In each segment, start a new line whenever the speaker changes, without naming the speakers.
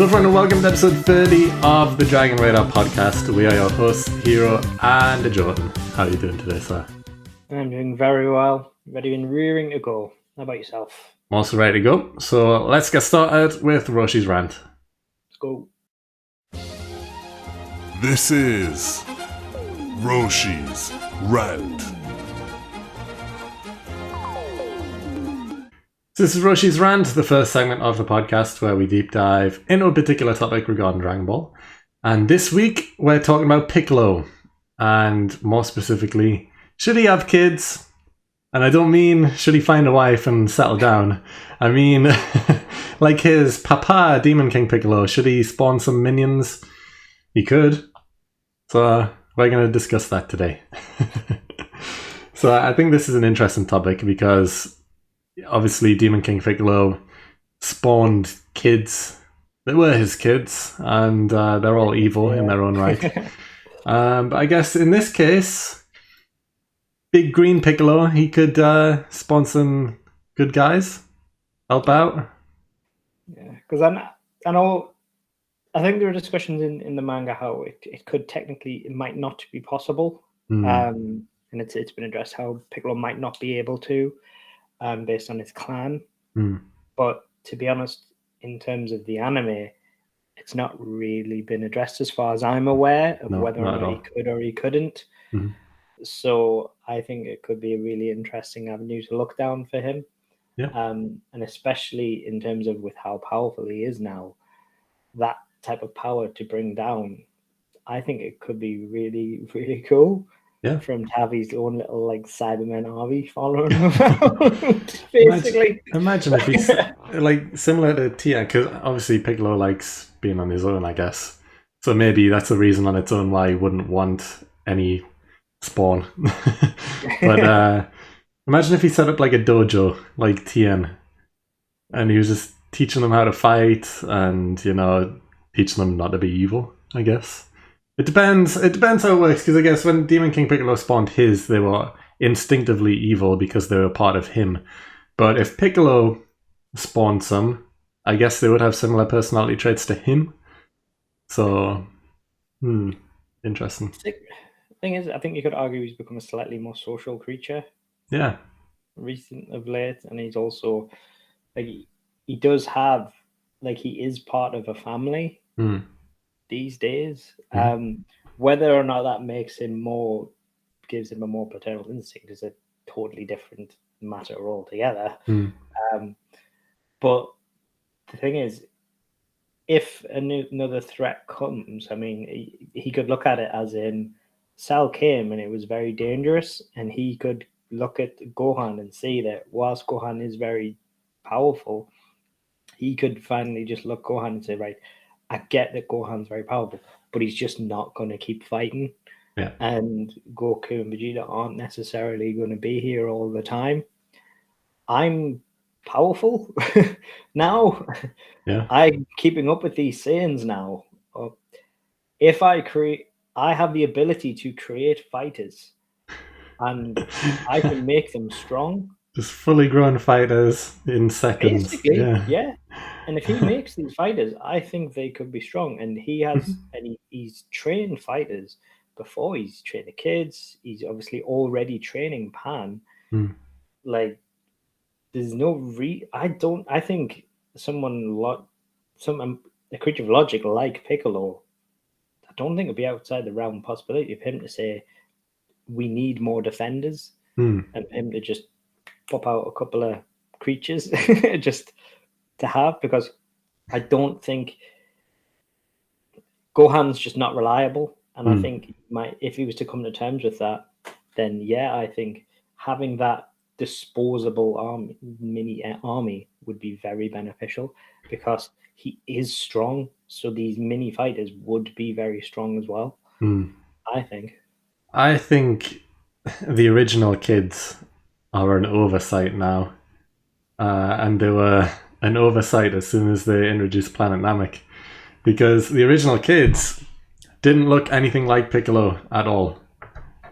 Hello everyone and welcome to episode 30 of the Dragon Radar podcast. We are your hosts, Heeroh and Ajoten. How are you doing today, sir?
I'm doing very well. Ready and rearing to go. How about yourself?
I'm also ready to go. So let's get started with Roshi's rant.
Let's go.
This is Roshi's Rant.
This is Roshi's Rant, the first segment of the podcast where we deep dive into a particular topic regarding Dragon Ball. And this week, we're talking about Piccolo. And more specifically, should he have kids? And I don't mean, should he find a wife and settle down? I mean, like his papa, Demon King Piccolo, should he spawn some minions? He could. So we're going to discuss that today. So I think this is an interesting topic because obviously Demon King Piccolo spawned kids that were his kids, and they're all evil in their own right. But I guess in this case, Big Green Piccolo, he could spawn some good guys, help out.
Yeah, because I think there are discussions in the manga how it could technically, it might not be possible. And it's been addressed how Piccolo might not be able to, based on his clan. But to be honest, in terms of the anime, it's not really been addressed as far as I'm aware of whether or not he could or he couldn't. So I think it could be a really interesting avenue to look down for him.
Yeah.
And especially in terms of with how powerful he is now, that type of power to bring down, I think it could be really, really cool.
Yeah.
From to have his own little like Cybermen army following him around, basically.
Imagine if he's like similar to Tien, because obviously Piccolo likes being on his own, I guess. So maybe that's the reason on its own why he wouldn't want any spawn. But imagine if he set up like a dojo like Tien, and he was just teaching them how to fight and, you know, teaching them not to be evil, I guess. It depends how it works, because I guess when Demon King Piccolo spawned his, they were instinctively evil because they were part of him. But if Piccolo spawned some, I guess they would have similar personality traits to him. So, interesting.
The thing is, I think you could argue he's become a slightly more social creature.
Yeah.
Recent of late, and he's also like he does have like he is part of a family these days. Whether or not that makes him gives him a more paternal instinct is a totally different matter altogether. But the thing is, if another threat comes, I mean, he could look at it as in Cell came and it was very dangerous, and he could look at Gohan and see that whilst Gohan is very powerful, he could finally just look Gohan and say, right, I get that Gohan's very powerful, but he's just not going to keep fighting.
Yeah. And
Goku and Vegeta aren't necessarily going to be here all the time. I'm powerful now.
Yeah.
I'm keeping up with these Saiyans now. If I have the ability to create fighters, and I can make them strong.
Just fully grown fighters in seconds.
Basically, yeah. And if he makes these fighters, I think they could be strong. And he has, and he's trained fighters before. He's trained the kids. He's obviously already training Pan. Like, there's no I think a creature of logic like Piccolo, I don't think it'd be outside the realm possibility of him to say, we need more defenders, and him to just pop out a couple of creatures just to have, because I don't think Gohan's just not reliable, and I think if he was to come to terms with that, then yeah, I think having that disposable mini army would be very beneficial, because he is strong, so these mini fighters would be very strong as well.
I think the original kids are an oversight now, and they were an oversight as soon as they introduced Planet Namek, because the original kids didn't look anything like Piccolo at all.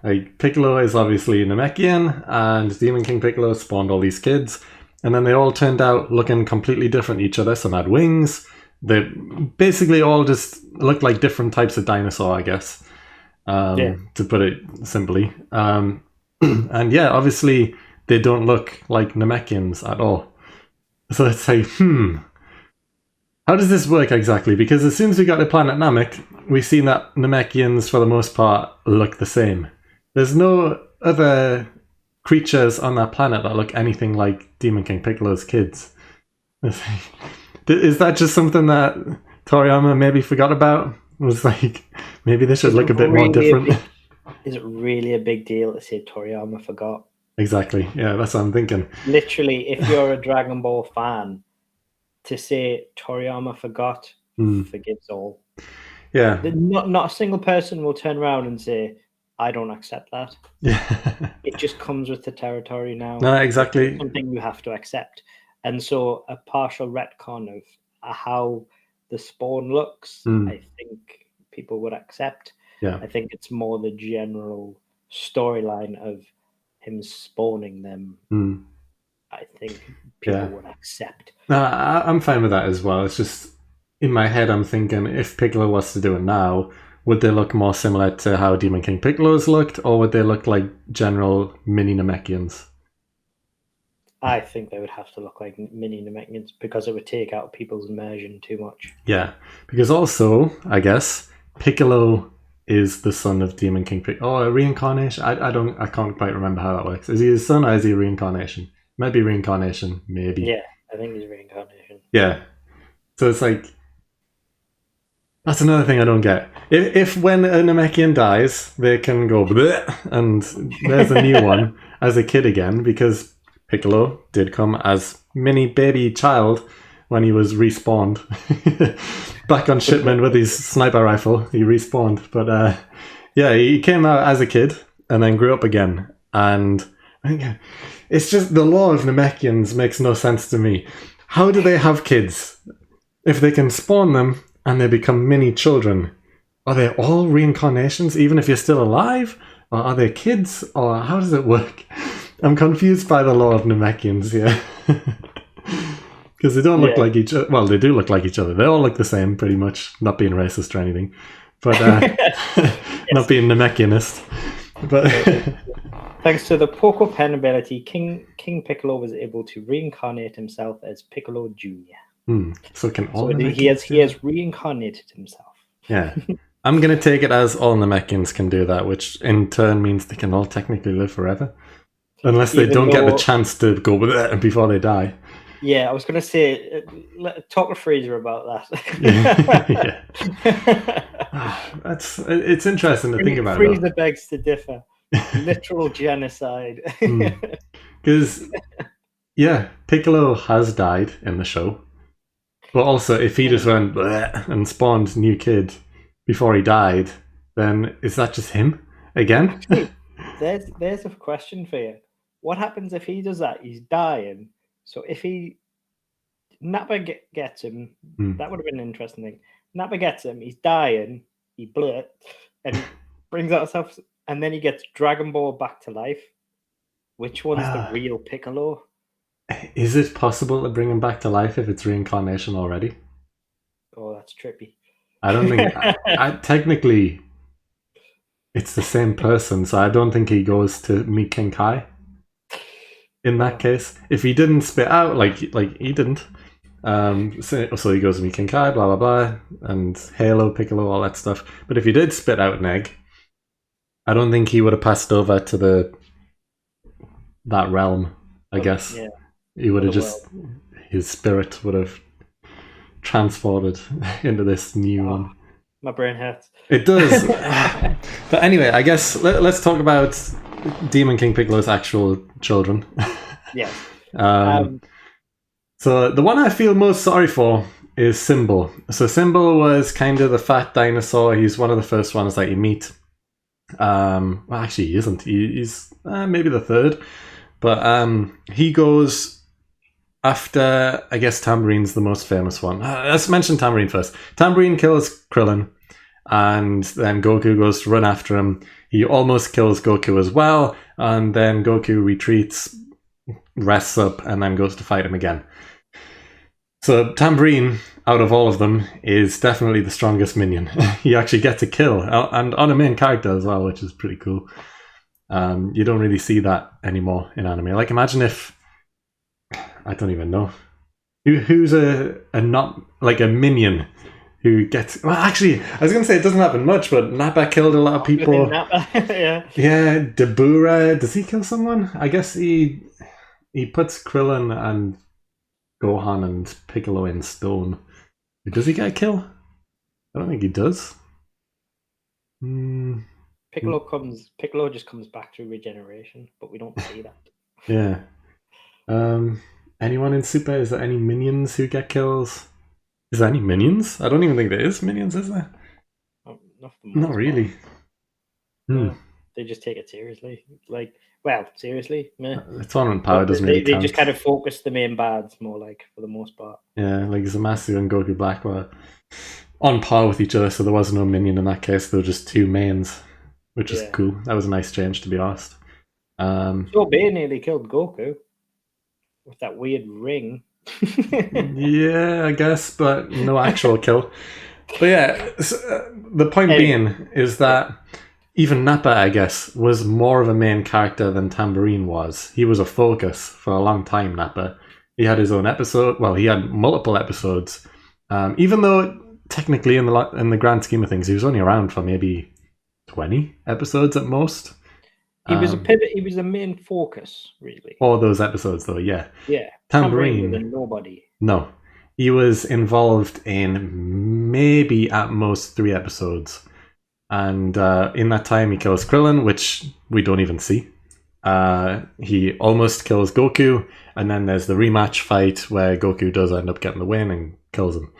Like, Piccolo is obviously Namekian, and Demon King Piccolo spawned all these kids, and then they all turned out looking completely different to each other. Some had wings, They basically all just look like different types of dinosaur, I guess, to put it simply. And yeah, obviously they don't look like Namekians at all. So it's like, how does this work exactly? Because as soon as we got to planet Namek, we've seen that Namekians, for the most part, look the same. There's no other creatures on that planet that look anything like Demon King Piccolo's kids. Is that just something that Toriyama maybe forgot about? It was like, maybe they should look a bit more different.
Is it really a big deal to say Toriyama forgot?
Exactly. Yeah, that's what I'm thinking.
Literally, if you're a Dragon Ball fan, to say Toriyama forgot forgives all.
Yeah.
Not a single person will turn around and say, I don't accept that.
Yeah.
It just comes with the territory now.
No, exactly.
It's something you have to accept. And so a partial retcon of how the spawn looks, I think people would accept.
Yeah.
I think it's more the general storyline of him spawning them. I think people would accept.
No, I'm fine with that as well. It's just, in my head, I'm thinking, if Piccolo was to do it now, would they look more similar to how Demon King Piccolo's looked, or would they look like general mini Namekians?
I think they would have to look like mini Namekians because it would take out people's immersion too much.
Yeah, because also, I guess, Piccolo is the son of Demon King Piccolo. Oh, a reincarnation? I can't quite remember how that works. Is he his son or is he a reincarnation? Might be reincarnation, maybe.
Yeah, I think he's reincarnation.
Yeah. So it's like, that's another thing I don't get. If when a Namekian dies, they can go bleh, and there's a new one as a kid again, because Piccolo did come as mini baby child when he was respawned. Back on shipment with his sniper rifle, he respawned. But yeah, he came out as a kid and then grew up again. And it's just the law of Namekians makes no sense to me. How do they have kids? If they can spawn them and they become mini children, are they all reincarnations even if you're still alive? Or are they kids? Or how does it work? I'm confused by the law of Namekians here. Because they don't look like each other. Well, they do look like each other. They all look the same, pretty much. Not being racist or anything. But not being Namekianist. But
thanks to the Poco Pen ability, King Piccolo was able to reincarnate himself as Piccolo Jr.
So can all
he has reincarnated himself.
Yeah. I'm going to take it as all Namekians can do that, which in turn means they can all technically live forever. Unless they don't get the chance to go with it before they die.
Yeah, I was going to say, talk to Fraser about
that. It's interesting to think about.
Fraser begs to differ. Literal genocide.
Because, Piccolo has died in the show. But also, if he just went and spawned new kid before he died, then is that just him again?
There's a question for you. What happens if he does that? He's dying. So if Nappa gets him, that would have been an interesting thing. Nappa gets him, he's dying, he blurt, and brings out himself, and then he gets Dragon Ball back to life. Which one's the real Piccolo?
Is it possible to bring him back to life if it's reincarnation already?
Oh, that's trippy.
I don't think... technically, it's the same person, so I don't think he goes to meet King Kai. In that case, if he didn't spit out like he didn't, so he goes to meet King Kai, blah blah blah, and Heeroh, Piccolo, all that stuff. But if he did spit out an egg, I don't think he would have passed over to that realm. I guess he would have his spirit would have transported into this new one.
My brain hurts.
It does. But anyway, I guess let's talk about Demon King Piccolo's actual children.
Yes.
So the one I feel most sorry for is Symbol. So Symbol was kind of the fat dinosaur. He's one of the first ones that you meet. Well, actually, he isn't. He's maybe the third. But he goes after, I guess, Tambourine's the most famous one. Let's mention Tambourine first. Tambourine kills Krillin, and then Goku goes to run after him. He almost kills Goku as well, and then Goku retreats, rests up, and then goes to fight him again. So Tambourine, out of all of them, is definitely the strongest minion. You actually get to kill, and on a main character as well, which is pretty cool. You don't really see that anymore in anime. Like, imagine if, I don't even know, who's a not like a minion who gets. Well, actually, I was gonna say it doesn't happen much, but Nappa killed a lot of people.
Yeah.
Yeah, Dabura, does he kill someone? I guess he puts Krillin and Gohan and Piccolo in stone. Does he get a kill? I don't think he does.
Piccolo just comes back through regeneration, but we don't see that.
Yeah. Anyone in Super? Is there any minions who get kills? Is there any minions? I don't even think there is minions, is there? Not really.
No, they just take it seriously. Like, well, seriously, meh.
The tournament power doesn't really count.
They just kind of focus the main bads more, like, for the most part.
Yeah, like Zamasu and Goku Black were on par with each other, so there was no minion in that case. There were just two mains, which is cool. That was a nice change, to be honest.
Sorbet nearly killed Goku with that weird ring.
Yeah, I guess, but no actual kill. But yeah, the point being is that even Nappa, I guess, was more of a main character than Tambourine was. He was a focus for a long time, Nappa. He had his own episode. Well, he had multiple episodes. Even though technically in the grand scheme of things, he was only around for maybe 20 episodes at most.
He was a pivot. He was a main focus, really.
All those episodes, though, yeah.
Yeah.
Tambourine
was a nobody.
No. He was involved in maybe at most 3 episodes. And in that time, he kills Krillin, which we don't even see. He almost kills Goku. And then there's the rematch fight where Goku does end up getting the win and kills him.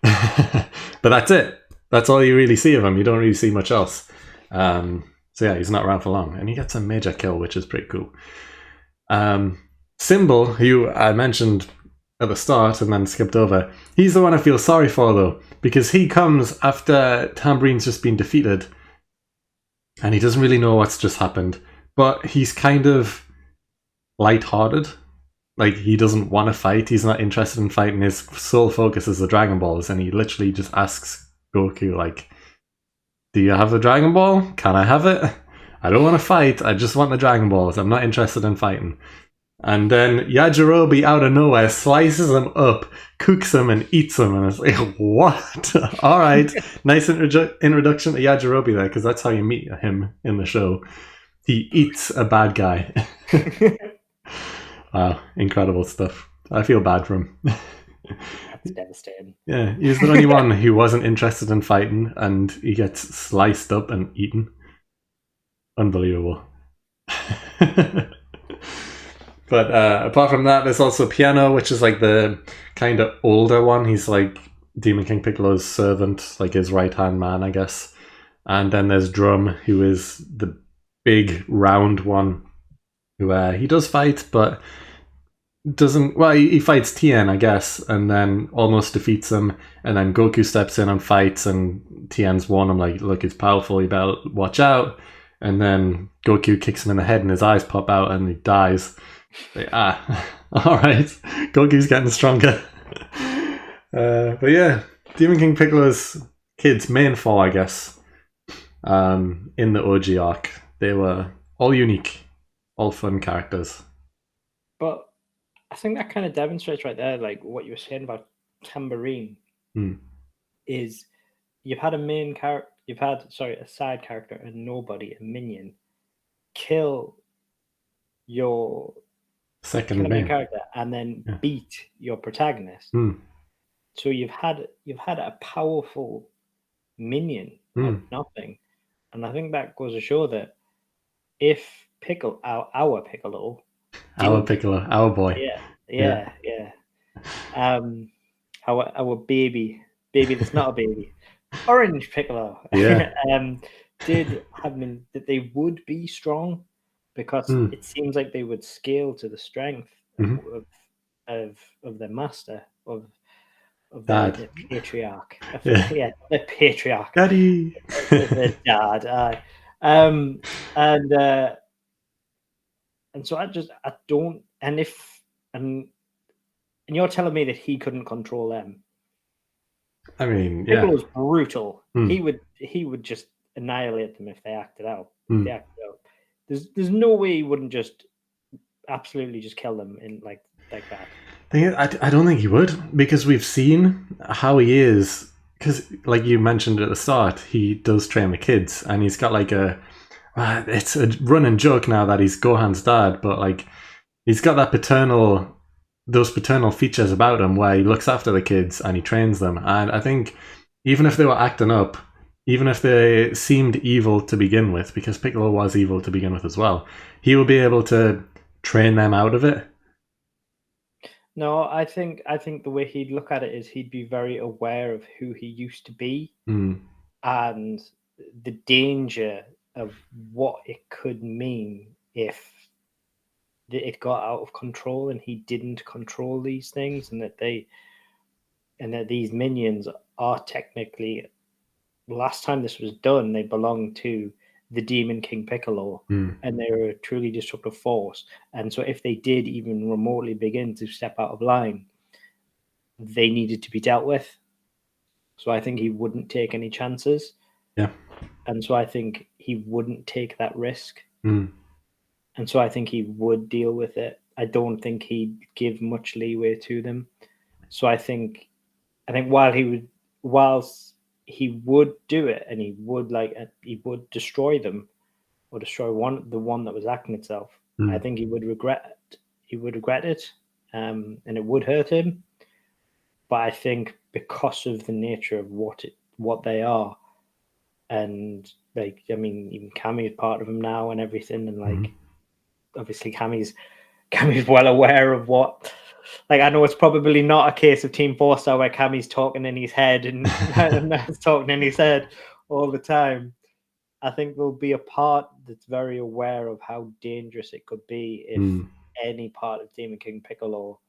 But that's it. That's all you really see of him. You don't really see much else. So yeah, he's not around for long. And he gets a major kill, which is pretty cool. Symbol, who I mentioned at the start and then skipped over, he's the one I feel sorry for, though, because he comes after Tambourine's just been defeated and he doesn't really know what's just happened, but he's kind of lighthearted. Like, he doesn't want to fight, he's not interested in fighting, his sole focus is the Dragon Balls, and he literally just asks Goku, like, do you have the Dragon Ball? Can I have it? I don't want to fight, I just want the Dragon Balls, I'm not interested in fighting. And then Yajirobe out of nowhere slices him up, cooks him, and eats him. And it's like, what? All right. Nice introduction to Yajirobe there, because that's how you meet him in the show. He eats a bad guy. Wow, incredible stuff. I feel bad for him.
That's devastating.
Yeah, he's the only one who wasn't interested in fighting, and he gets sliced up and eaten. Unbelievable. But apart from that, there's also Piano, which is like the kind of older one. He's like Demon King Piccolo's servant, like his right-hand man, I guess. And then there's Drum, who is the big round one, who he does fight, but doesn't... Well, he fights Tien, I guess, and then almost defeats him. And then Goku steps in and fights, and Tien's won him, like, look, he's powerful, you better watch out. And then Goku kicks him in the head, and his eyes pop out, and he dies. Like, alright, Goku's getting stronger. But yeah, Demon King Piccolo's kids' main 4, I guess, in the OG arc. They were all unique, all fun characters.
But I think that kind of demonstrates right there, like what you were saying about Tambourine, is you've had a main character, a side character, a nobody, a minion, kill your
second main
character and then beat your protagonist. So you've had a powerful minion of nothing, and I think that goes to show that if Piccolo, our Piccolo,
our boy,
our baby that's not a baby, Orange Piccolo, did have that they would be strong. Because it seems like they would scale to the strength of their master, of the patriarch. The patriarch.
Daddy.
The dad. And so I don't. And And you're telling me that he couldn't control them?
I mean, yeah.
Piccolo's brutal. He would just annihilate them if they acted out. There's no way he wouldn't just absolutely just kill them in like that.
I don't think he would, because we've seen how he is. Because, like you mentioned at the start, he does train the kids, and he's got like it's a running joke now that he's Gohan's dad, but like he's got those paternal features about him where he looks after the kids and he trains them. And I think even if they were acting up, even if they seemed evil to begin with, because Piccolo was evil to begin with as well, he will be able to train them out of it.
No, I think the way he'd look at it is he'd be very aware of who he used to be and the danger of what it could mean if it got out of control and he didn't control these things, and that these minions are technically, last time this was done, they belonged to the Demon King Piccolo, and they were a truly destructive force. And so if they did even remotely begin to step out of line, they needed to be dealt with. So I think he wouldn't take any chances.
Yeah.
And so I think he wouldn't take that risk. And so I think he would deal with it. I don't think he'd give much leeway to them. So I think whilst he would do it, and he would destroy them, or destroy the one that was acting itself. I think he would regret it, and it would hurt him. But I think because of the nature of what they are, and like, I mean, even Cammy is part of him now and everything, and like obviously Cammy's well aware of what. Like, I know it's probably not a case of Team 4-Star where Cammy's talking in his head and Matt's talking in his head all the time. I think there'll be a part that's very aware of how dangerous it could be if any part of Demon King Piccolo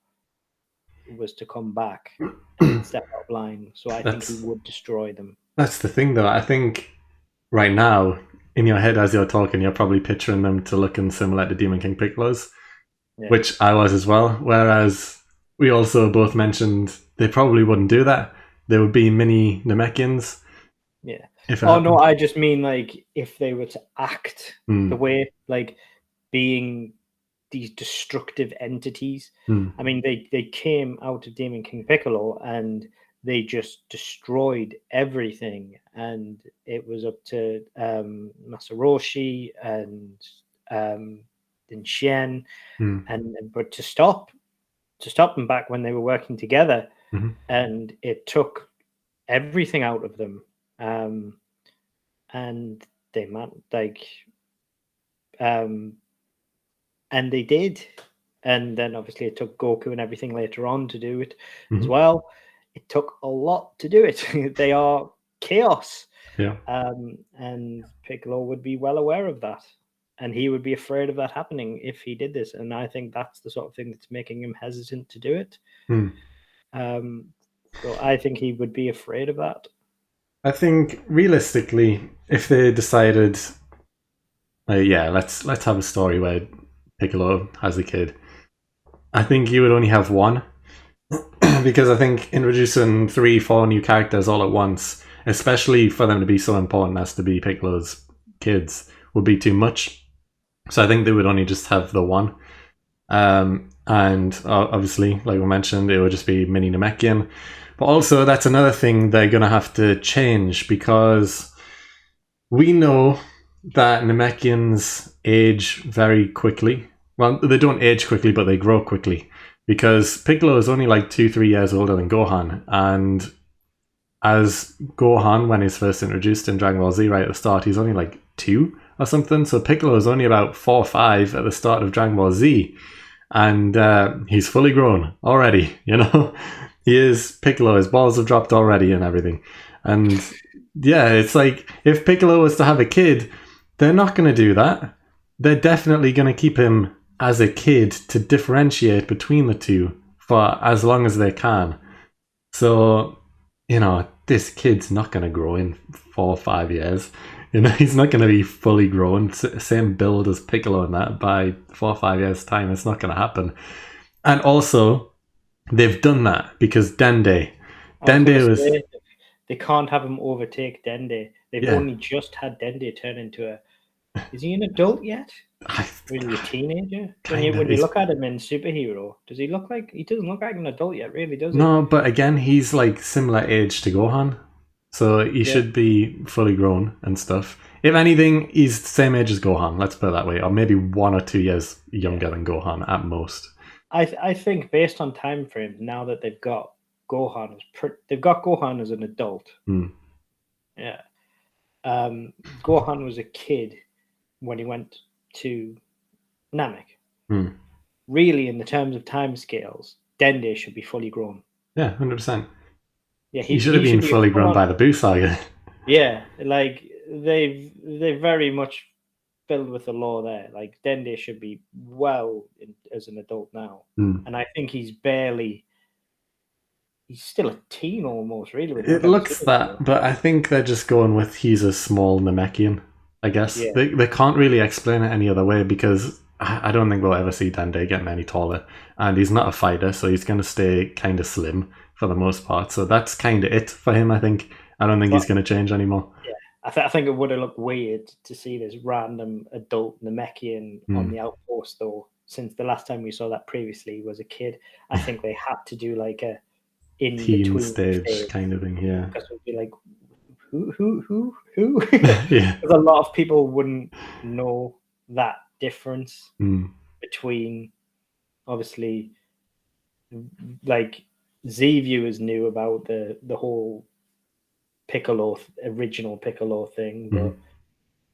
was to come back and step out of line. So I think he would destroy them.
That's the thing, though. I think right now, in your head as you're talking, you're probably picturing them to looking similar to Demon King Piccolo's. Yeah. Which I was as well, whereas we also both mentioned they probably wouldn't do that. They would be mini Namekians.
Yeah. No, I just mean like if they were to act the way, like being these destructive entities. I mean, they came out of Demon King Piccolo and they just destroyed everything, and it was up to Master Roshi and Shen, but to stop them back when they were working together, and it took everything out of them, and they and they did, and then obviously it took Goku and everything later on to do it as well. It took a lot to do it. They are chaos, and Piccolo would be well aware of that. And he would be afraid of that happening if he did this. And I think that's the sort of thing that's making him hesitant to do it. So I think he would be afraid of that.
I think realistically, if they decided, let's have a story where Piccolo has a kid, I think you would only have one. Because I think introducing 3-4 new characters all at once, especially for them to be so important as to be Piccolo's kids, would be too much. So I think they would only just have the one. And obviously, like we mentioned, it would just be mini Namekian. But also, that's another thing they're going to have to change, because we know that Namekians age very quickly. Well, they don't age quickly, but they grow quickly. Because Piccolo is only like 2-3 years older than Gohan. And as Gohan, when he's first introduced in Dragon Ball Z right at the start, he's only like 2 or something. So Piccolo is only about 4 or 5 at the start of Dragon Ball Z. And he's fully grown already, you know? He is Piccolo, his balls have dropped already and everything. And yeah, it's like, if Piccolo was to have a kid, they're not going to do that. They're definitely going to keep him as a kid to differentiate between the two for as long as they can. So, you know, this kid's not going to grow in 4 or 5 years. You know, he's not going to be fully grown, same build as Piccolo and that, by 4 or 5 years' time. It's not going to happen. And also, they've done that because Dende
I was gonna
was
say, they can't have him overtake Dende. They've
Yeah.
only just had Dende turn into a. Is he an adult yet?
I,
Or is he a teenager?
Kind of,
When you
he's-
look at him in Superhero, does he look like he doesn't look like an adult yet? Really, does he?
no, but again, he's like similar age to Gohan, so he should be fully grown and stuff. If anything, he's the same age as Gohan. Let's put it that way, or maybe 1 or 2 years younger than Gohan at most.
I think based on time frames, now that they've got Gohan as an adult.
Hmm.
Yeah. Gohan was a kid when he went to Namek.
Hmm.
Really, in the terms of time scales, Dende should be fully grown.
Yeah, 100%.
Yeah,
He should have been fully grown by the Buu Saga.
Yeah, like they're very much filled with the law there. Like Dende should be as an adult now, and I think he's still a teen almost. Really,
It looks that, but I think they're just going with he's a small Namekian. I guess they can't really explain it any other way because I don't think we'll ever see Dende getting any taller, and he's not a fighter, so he's going to stay kind of slim for the most part. So that's kind of it for him. I think. I don't think he's going to change anymore.
Yeah, I think it would have looked weird to see this random adult Namekian on the outpost, though. Since the last time we saw that previously was a kid, I think they had to do like a in
teen
between
stage kind of thing. Yeah,
because it would be like who?
Yeah,
because a lot of people wouldn't know that difference between, obviously, like Z viewers knew about the whole original Piccolo thing, but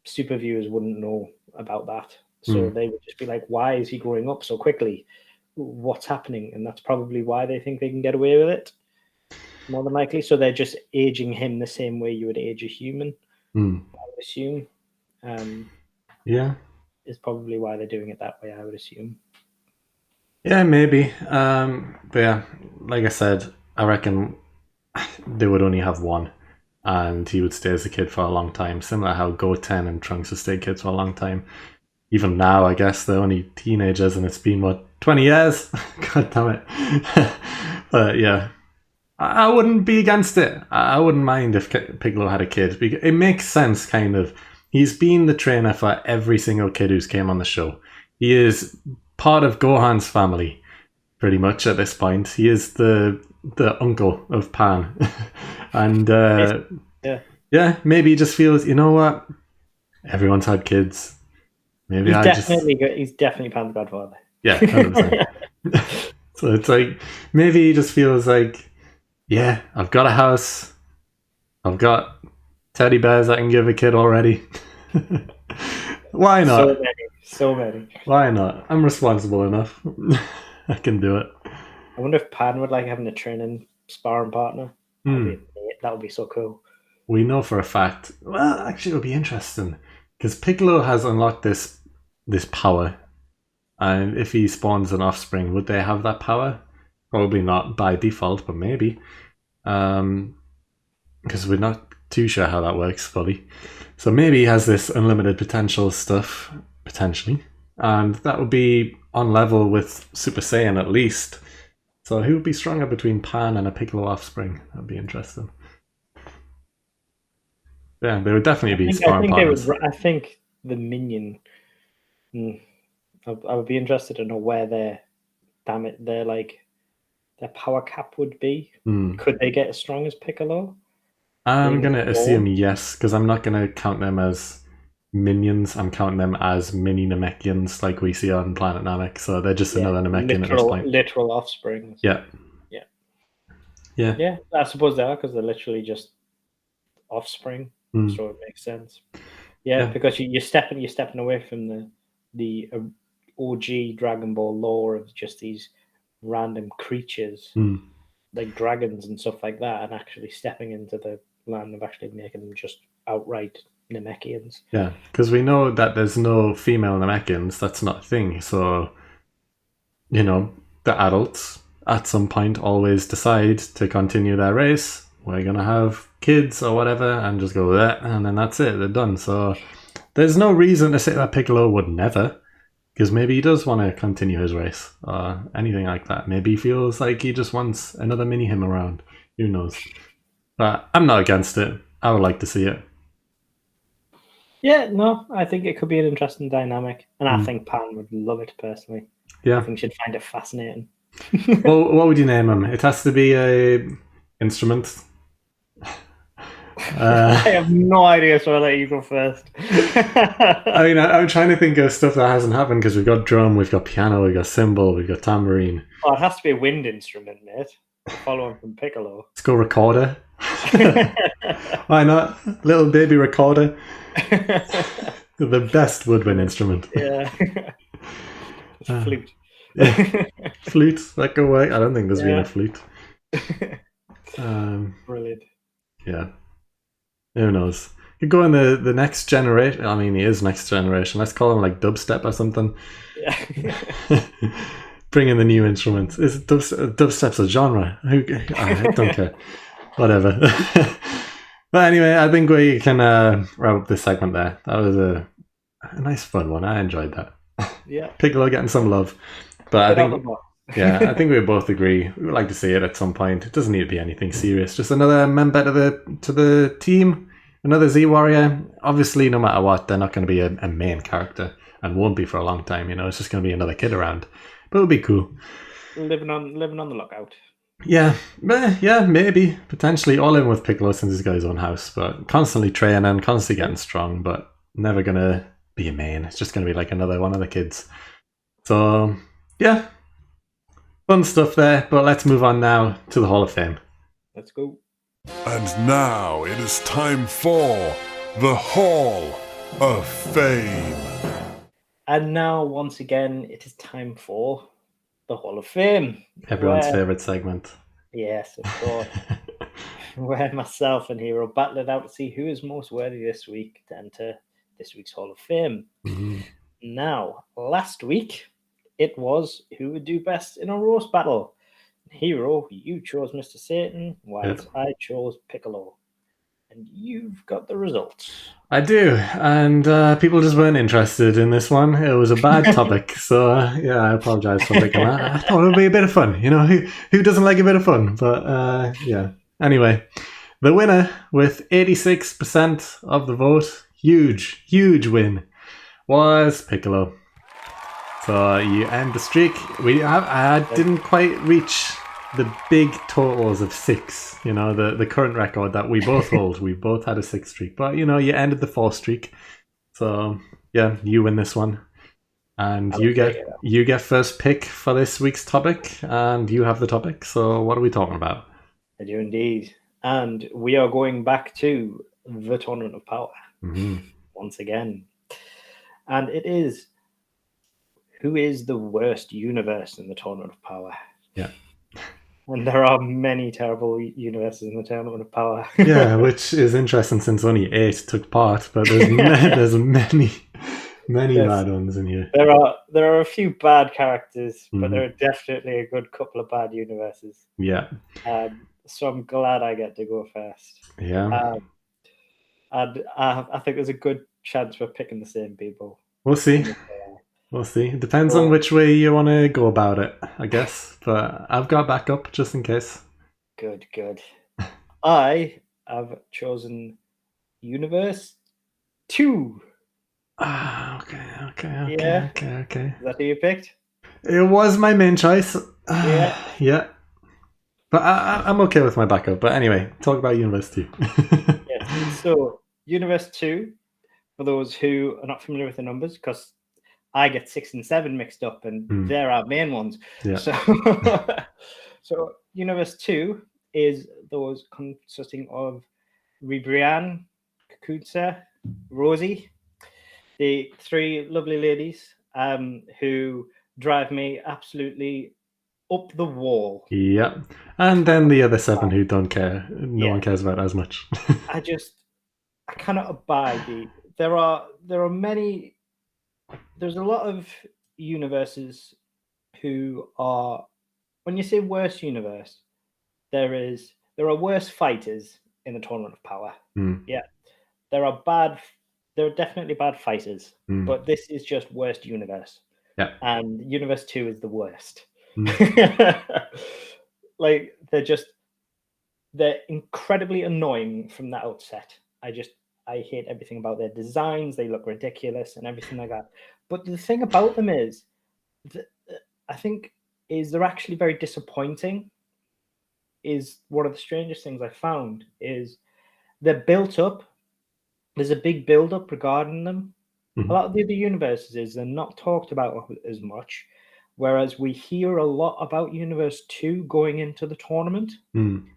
super viewers wouldn't know about that. So they would just be like, why is he growing up so quickly? What's happening? And that's probably why they think they can get away with it, more than likely. So they're just aging him the same way you would age a human, I would assume.
Yeah.
Is probably why they're doing it that way, I would assume.
Yeah, maybe. But yeah, like I said, I reckon they would only have one, and he would stay as a kid for a long time, similar how Goten and Trunks have stayed kids for a long time. Even now, I guess they're only teenagers, and it's been, 20 years? God damn it. But yeah, I wouldn't be against it. I wouldn't mind if Piccolo had a kid. It makes sense, kind of. He's been the trainer for every single kid who's came on the show. He is part of Gohan's family, pretty much, at this point. He is the uncle of Pan. And yeah, maybe he just feels, you know what? Everyone's had kids. Maybe
he's definitely Pan's godfather.
Yeah, 100%. So it's like, maybe he just feels like, yeah, I've got a house. I've got teddy bears I can give a kid already. Why not?
So many.
Why not? I'm responsible enough. I can do it.
I wonder if Pan would like having a training sparring partner. That would be so cool.
We know for a fact. Well, actually, it'll be interesting because Piccolo has unlocked this power, and if he spawns an offspring, would they have that power? Probably not by default, but maybe, because we're not too sure how that works fully. So maybe he has this unlimited potential stuff, potentially, and that would be on level with Super Saiyan at least. So who would be stronger between Pan and a Piccolo offspring? That'd be interesting. Yeah, they would definitely be sparring partners.
I think the minion. I would be interested to know where their power cap would be. Could they get as strong as Piccolo?
I'm going to assume yes, because I'm not going to count them as minions. I'm counting them as mini Namekians like we see on Planet Namek. So they're just another Namekian at this point.
Literal offspring.
Yeah.
I suppose they are, because they're literally just offspring. So it makes sense. Yeah, because you're stepping away from the OG Dragon Ball lore of just these random creatures like dragons and stuff like that, and actually stepping into the land of actually making them just outright Namekians.
Yeah, because we know that there's no female Namekians. That's not a thing. So, the adults at some point always decide to continue their race. We're going to have kids or whatever and just go with that, and then that's it. They're done. So there's no reason to say that Piccolo would never, Because maybe he does want to continue his race or anything like that. Maybe he feels like he just wants another mini him around. Who knows? But I'm not against it. I would like to see it.
Yeah, no, I think it could be an interesting dynamic, and I think Pan would love it personally.
Yeah.
I think she'd find it fascinating.
Well, what would you name him? It has to be a instrument.
I have no idea, so I'll let you go first.
I mean, I'm trying to think of stuff that hasn't happened because we've got drum, we've got piano, we've got cymbal, we've got tambourine.
Oh, it has to be a wind instrument, mate. Following from Piccolo.
Let's go recorder. Why not? Little baby recorder. The best woodwind instrument.
Yeah. Flute.
Yeah. Flute, that go away. I don't think there's been a flute.
Brilliant.
Yeah. Who knows? Could go in the next generation. I mean, he is next generation. Let's call him like dubstep or something.
Yeah.
Bring in the new instruments. Is dubstep's a genre? I don't care. Whatever. But anyway, I think we can wrap up this segment there. That was a nice, fun one. I enjoyed that.
Yeah.
Piccolo getting some love. But I think, I think we both agree. We would like to see it at some point. It doesn't need to be anything serious. Just another member to the team. Another Z Warrior. Obviously, no matter what, they're not going to be a main character and won't be for a long time. It's just going to be another kid around. But it would be cool.
Living on the lookout.
Yeah, maybe potentially all in with Piccolo since he's got his own house, but constantly training, constantly getting strong, but never gonna be a main. It's just gonna be like another one of the kids. So yeah, fun stuff there. But let's move on now to the Hall of Fame.
Let's go.
And now it is time for the Hall of Fame.
And now, once again, it is time for the Hall of Fame.
Everyone's favourite segment.
Yes, of course. Where myself and Heeroh battle it out to see who is most worthy this week to enter this week's Hall of Fame.
Mm-hmm.
Now, last week, it was who would do best in a roast battle. Heeroh, you chose Mr. Satan, whilst I chose Piccolo. And you've got the results.
I do, and people just weren't interested in this one. It was a bad topic, so I apologise for picking that. I thought it would be a bit of fun. Who doesn't like a bit of fun? But yeah. Anyway, the winner with 86% of the vote, huge win, was Piccolo. So you end the streak. I didn't quite reach the big totals of 6, the current record that we both hold. We both had a 6 streak, but you ended the 4 streak. So yeah, you win this one, and you get first pick for this week's topic, and you have the topic. So what are we talking about?
I do indeed, and we are going back to the Tournament of Power once again, and it is who is the worst universe in the Tournament of Power.
Yeah.
And there are many terrible universes in the Tournament of Power.
Yeah, which is interesting since only 8 took part, but there's many bad ones in here.
There are a few bad characters, but there are definitely a good couple of bad universes.
Yeah.
So I'm glad I get to go first.
Yeah.
And I think there's a good chance we're picking the same people.
We'll see. We'll see. It depends on which way you want to go about it, I guess. But I've got backup just in case.
Good. I have chosen Universe 2.
Okay.
Yeah.
Okay.
Is that who you picked?
It was my main choice.
Yeah.
But I'm okay with my backup. But anyway, talk about Universe 2.
Yes. So, Universe 2, for those who are not familiar with the numbers, because I get 6 and 7 mixed up, and they're our main ones.
Yeah.
So Universe 2 is those consisting of Ribrianne, Kukutsa, Rosie, the 3 lovely ladies who drive me absolutely up the wall.
Yeah. And then the other 7 who don't care. No one cares about as much.
I cannot abide there are many. There's a lot of universes who are, when you say worst universe, there are worse fighters in the Tournament of Power. Yeah, there are definitely bad fighters, but this is just worst universe.
Yeah.
And Universe 2 is the worst.
Mm.
Like, they're incredibly annoying from the outset. I hate everything about their designs. They look ridiculous and everything like that. But the thing about them is, I think, is they're actually very disappointing. Is one of the strangest things I found is they're built up. There's a big build up regarding them.
Mhm.
A lot of the other universes, they're not talked about as much, whereas we hear a lot about Universe 2 going into the tournament.
Mm.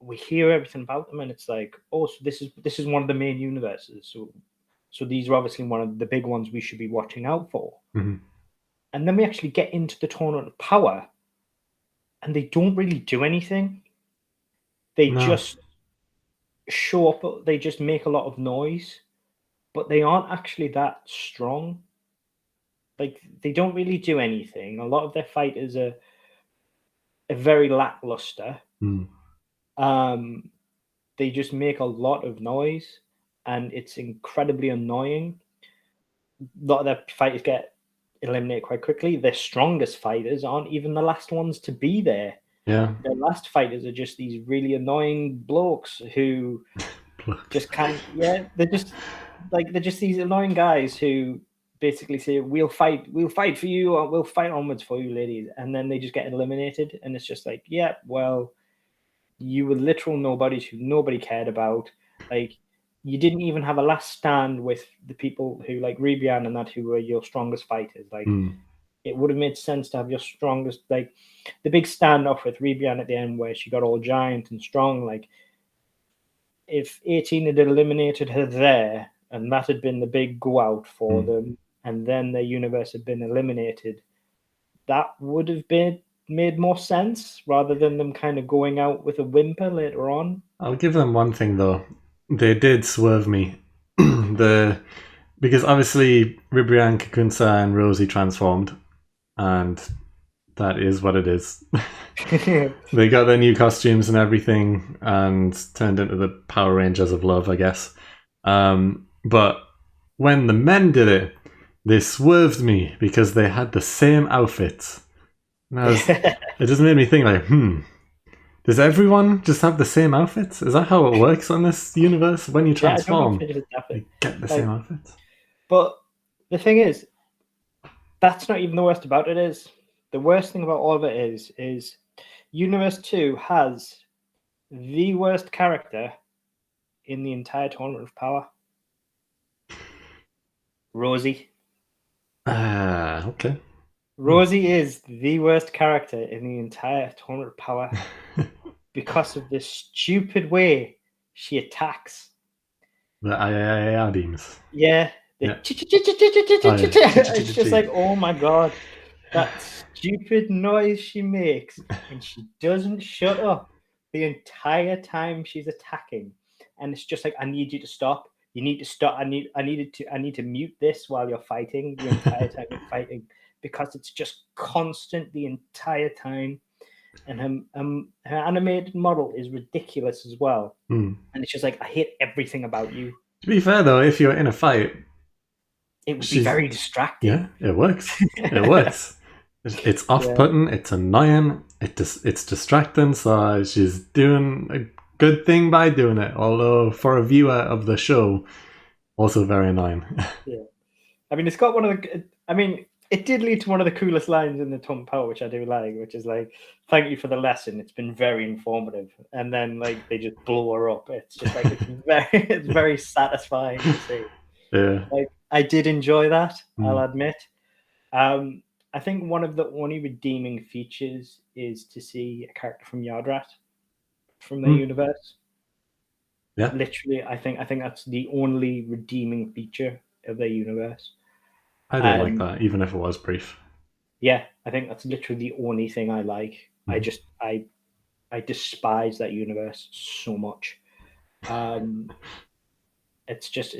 We hear everything about them, and it's like, oh, so this is one of the main universes. So these are obviously one of the big ones we should be watching out for.
Mhm.
And then we actually get into the Tournament of Power, and they don't really do anything. They
No.
just show up, they just make a lot of noise, but they aren't actually that strong. Like, they don't really do anything. A lot of their fighters are very lackluster.
Mm.
They just make a lot of noise, and it's incredibly annoying. A lot of their fighters get eliminated quite quickly. Their strongest fighters aren't even the last ones to be there.
Yeah.
Their last fighters are just these really annoying blokes who just can't. Yeah, they're just these annoying guys who basically say, we'll fight for you, or we'll fight onwards for you, ladies, and then they just get eliminated, and it's just like, yeah, well, you were literal nobodies who nobody cared about. Like, you didn't even have a last stand with the people who, like Ribian and that, who were your strongest fighters. Like, it would have made sense to have your strongest, like the big standoff with Ribian at the end where she got all giant and strong. Like, if 18 had eliminated her there, and that had been the big go out for them, and then their universe had been eliminated, that would have been made more sense rather than them kind of going out with a whimper later on.
I'll give them one thing though. They did swerve me. Because obviously Ribrianne, Kakunsa, and Rosie transformed, and that is what it is. They got their new costumes and everything, and turned into the Power Rangers of love, I guess. But when the men did it, they swerved me because they had the same outfits. And it just made me think, like, does everyone just have the same outfits? Is that how it works on this universe? When you transform, you get the same outfits.
But the thing is, that's not even the worst about it. Is the worst thing about all of it is Universe 2 has the worst character in the entire Tournament of Power. Rosie.
Okay.
Rosie is the worst character in the entire Tournament of Power because of the stupid way she attacks.
The I beams.
Yeah. It's just like, oh my god, that stupid noise she makes, and she doesn't shut up the entire time she's attacking. And it's just like, I need you to stop. You need to stop. I need to mute this while you're fighting the entire time you're fighting, because it's just constant the entire time. And her animated model is ridiculous as well. And it's just like, I hate everything about you.
To be fair though, if you're in a fight,
it would be very distracting.
Yeah, it works. It works. It's off-putting. It's annoying. It's distracting. So she's doing a good thing by doing it. Although for a viewer of the show, also very annoying.
Yeah, I mean, it's got one of the. I mean, it did lead to one of the coolest lines in the Tournament of Power, which I do like, which is like, "Thank you for the lesson. It's been very informative." And then like they just blow her up. It's just like it's very satisfying to see.
Yeah.
Like, I did enjoy that, I'll admit. I think one of the only redeeming features is to see a character from Yardrat from their universe.
Yeah.
Literally, I think that's the only redeeming feature of their universe.
I did like that, even if it was brief.
Yeah, I think that's literally the only thing I like. I despise that universe so much. It's just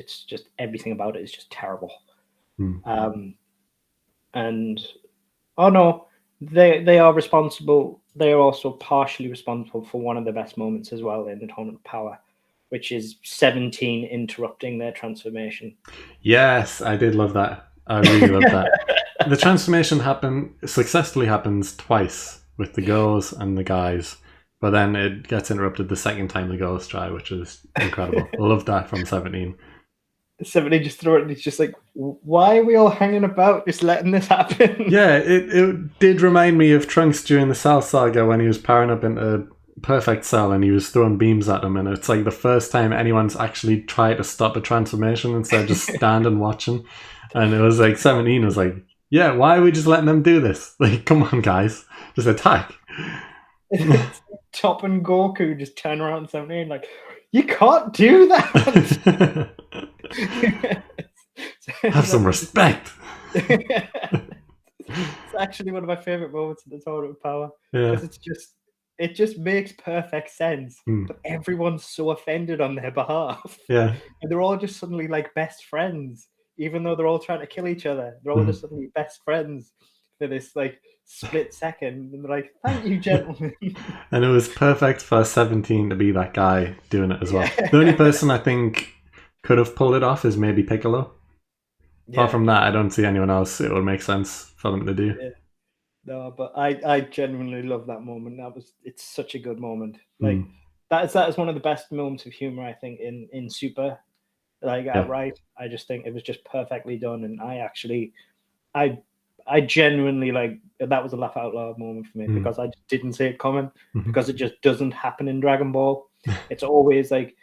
everything about it is just terrible. And oh no, they are responsible. They are also partially responsible for one of the best moments as well in the Tournament of Power, which is 17 interrupting their transformation.
Yes, I did love that. I really love that. The transformation successfully happens twice with the girls and the guys, but then it gets interrupted the second time the girls try, which is incredible. I love that from 17.
17 just threw it, and it's just like, why are we all hanging about just letting this happen?
Yeah, it did remind me of Trunks during the Cell Saga when he was powering up into Perfect Cell and he was throwing beams at him, and it's like the first time anyone's actually tried to stop a transformation instead of just stand and watching. And it was like 17 was like, yeah, why are we just letting them do this? Like, come on, guys, just attack.
Top and Goku just turn around 17 like, you can't do that.
Have some respect.
It's actually one of my favorite moments in the Tournament of Power, because it just makes perfect sense. But everyone's so offended on their behalf.
Yeah,
and they're all just suddenly like best friends, even though they're all trying to kill each other. They're all just suddenly best friends for this like split second, and they're like, "Thank you, gentlemen."
And it was perfect for 17 to be that guy doing it as well. The only person I think could have pulled it off is maybe Piccolo. Apart from that, I don't see anyone else it would make sense for them to do.
Yeah. No, but I genuinely love that moment. It's such a good moment. Like that is one of the best moments of humor, I think, in Super. Like right, I just think it was just perfectly done, and I genuinely like that was a laugh out loud moment for me because I just didn't see it coming because it just doesn't happen in Dragon Ball. It's always like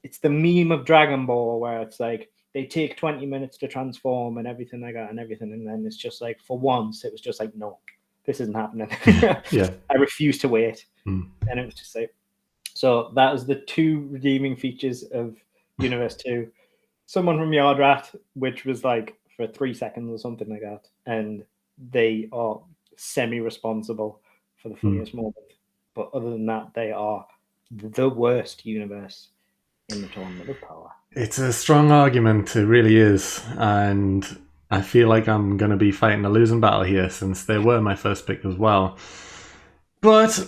it's the meme of Dragon Ball where it's like they take 20 minutes to transform and everything like that and everything, and then it's just like for once it was just like, no, this isn't happening. I refuse to wait. And it was just like, so that was the two redeeming features of Universe 2. Someone from Yard Rat, which was like for 3 seconds or something like that, and they are semi-responsible for the funniest moment. But other than that, they are the worst universe in the Tournament of Power.
It's a strong argument, it really is, and I feel like I'm going to be fighting a losing battle here since they were my first pick as well. But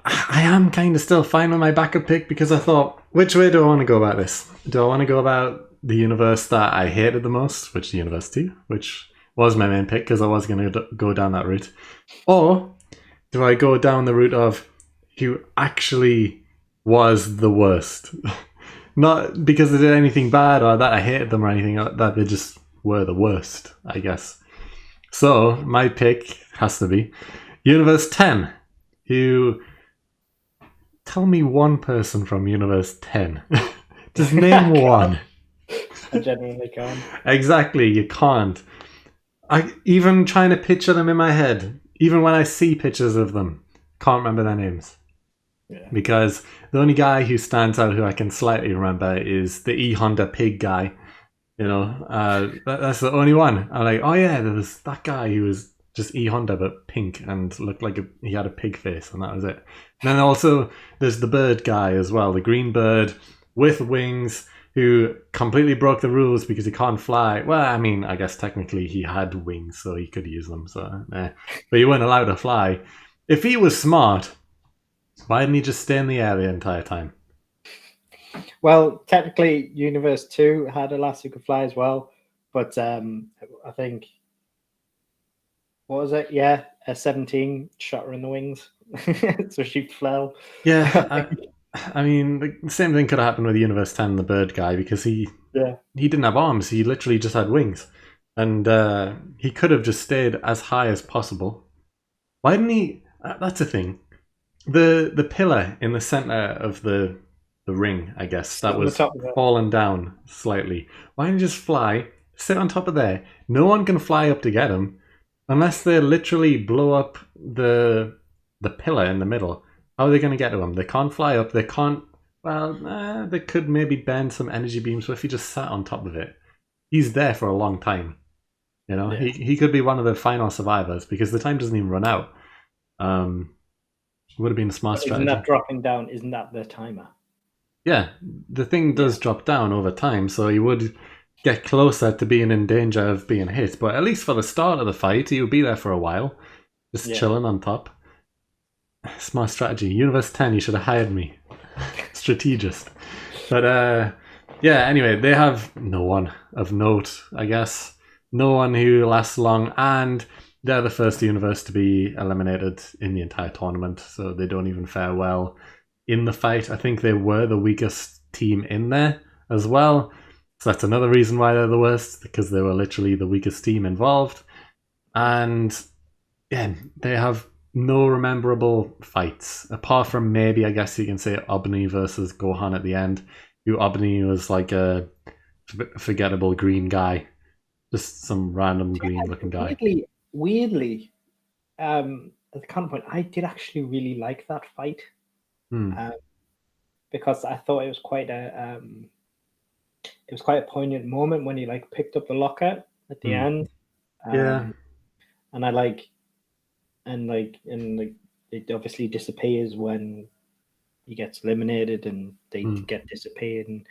I am kind of still fine with my backup pick because I thought, which way do I want to go about this? Do I want to go about the universe that I hated the most, which is Universe 2, which was my main pick because I was going to go down that route? Or do I go down the route of who actually was the worst? Not because they did anything bad or that I hated them or anything, that they just were the worst, I guess. So my pick has to be Universe 10. Tell me one person from Universe 10. Just name one.
I genuinely can't.
Exactly, you can't. Even trying to picture them in my head, even when I see pictures of them, can't remember their names.
Yeah.
Because the only guy who stands out who I can slightly remember is the E Honda pig guy. You know, that's the only one. I'm like, oh yeah, there was that guy who was just E Honda but pink and looked like he had a pig face, and that was it. And then also there's the bird guy as well, the green bird with wings who completely broke the rules because he can't fly. Well, I mean, I guess technically he had wings, so he could use them. So, but he weren't allowed to fly. If he was smart, why didn't he just stay in the air the entire time?
Well, technically, Universe 2 had a lass who could fly as well, but I think, what was it? Yeah, a 17 shot her in the wings, so she fell.
Yeah, I mean, the same thing could have happened with Universe 10, the bird guy, because he didn't have arms. He literally just had wings, and he could have just stayed as high as possible. Why didn't he? That's the thing. The pillar in the center of the ring, I guess, that was fallen down slightly. Why didn't he just fly, sit on top of there? No one can fly up to get him unless they literally blow up the pillar in the middle. How are they going to get to him? They can't fly up. They can't. Well, they could maybe bend some energy beams, but if he just sat on top of it, he's there for a long time. You know, he could be one of the final survivors because the time doesn't even run out. Would have been a smart strategy.
Isn't that dropping down? Isn't that the timer?
Yeah, the thing does drop down over time, so he would get closer to being in danger of being hit. But at least for the start of the fight, he would be there for a while, just chilling on top. Smart strategy. Universe 10, you should have hired me. Strategist. But anyway, they have no one of note, I guess. no one who lasts long, and they're the first universe to be eliminated in the entire tournament, so they don't even fare well in the fight. I think they were the weakest team in there as well, so that's another reason why they're the worst, because they were literally the weakest team involved. And yeah, they have no rememberable fights, apart from maybe, I guess you can say, Obni versus Gohan at the end, who Obni was like a forgettable green guy, just some random green looking guy.
Weirdly, at the counterpoint, I did actually really like that fight, because I thought it was quite a poignant moment when he like picked up the locker at the end.
Yeah.
And I like, and it obviously disappears when he gets eliminated, and they get disappeared, and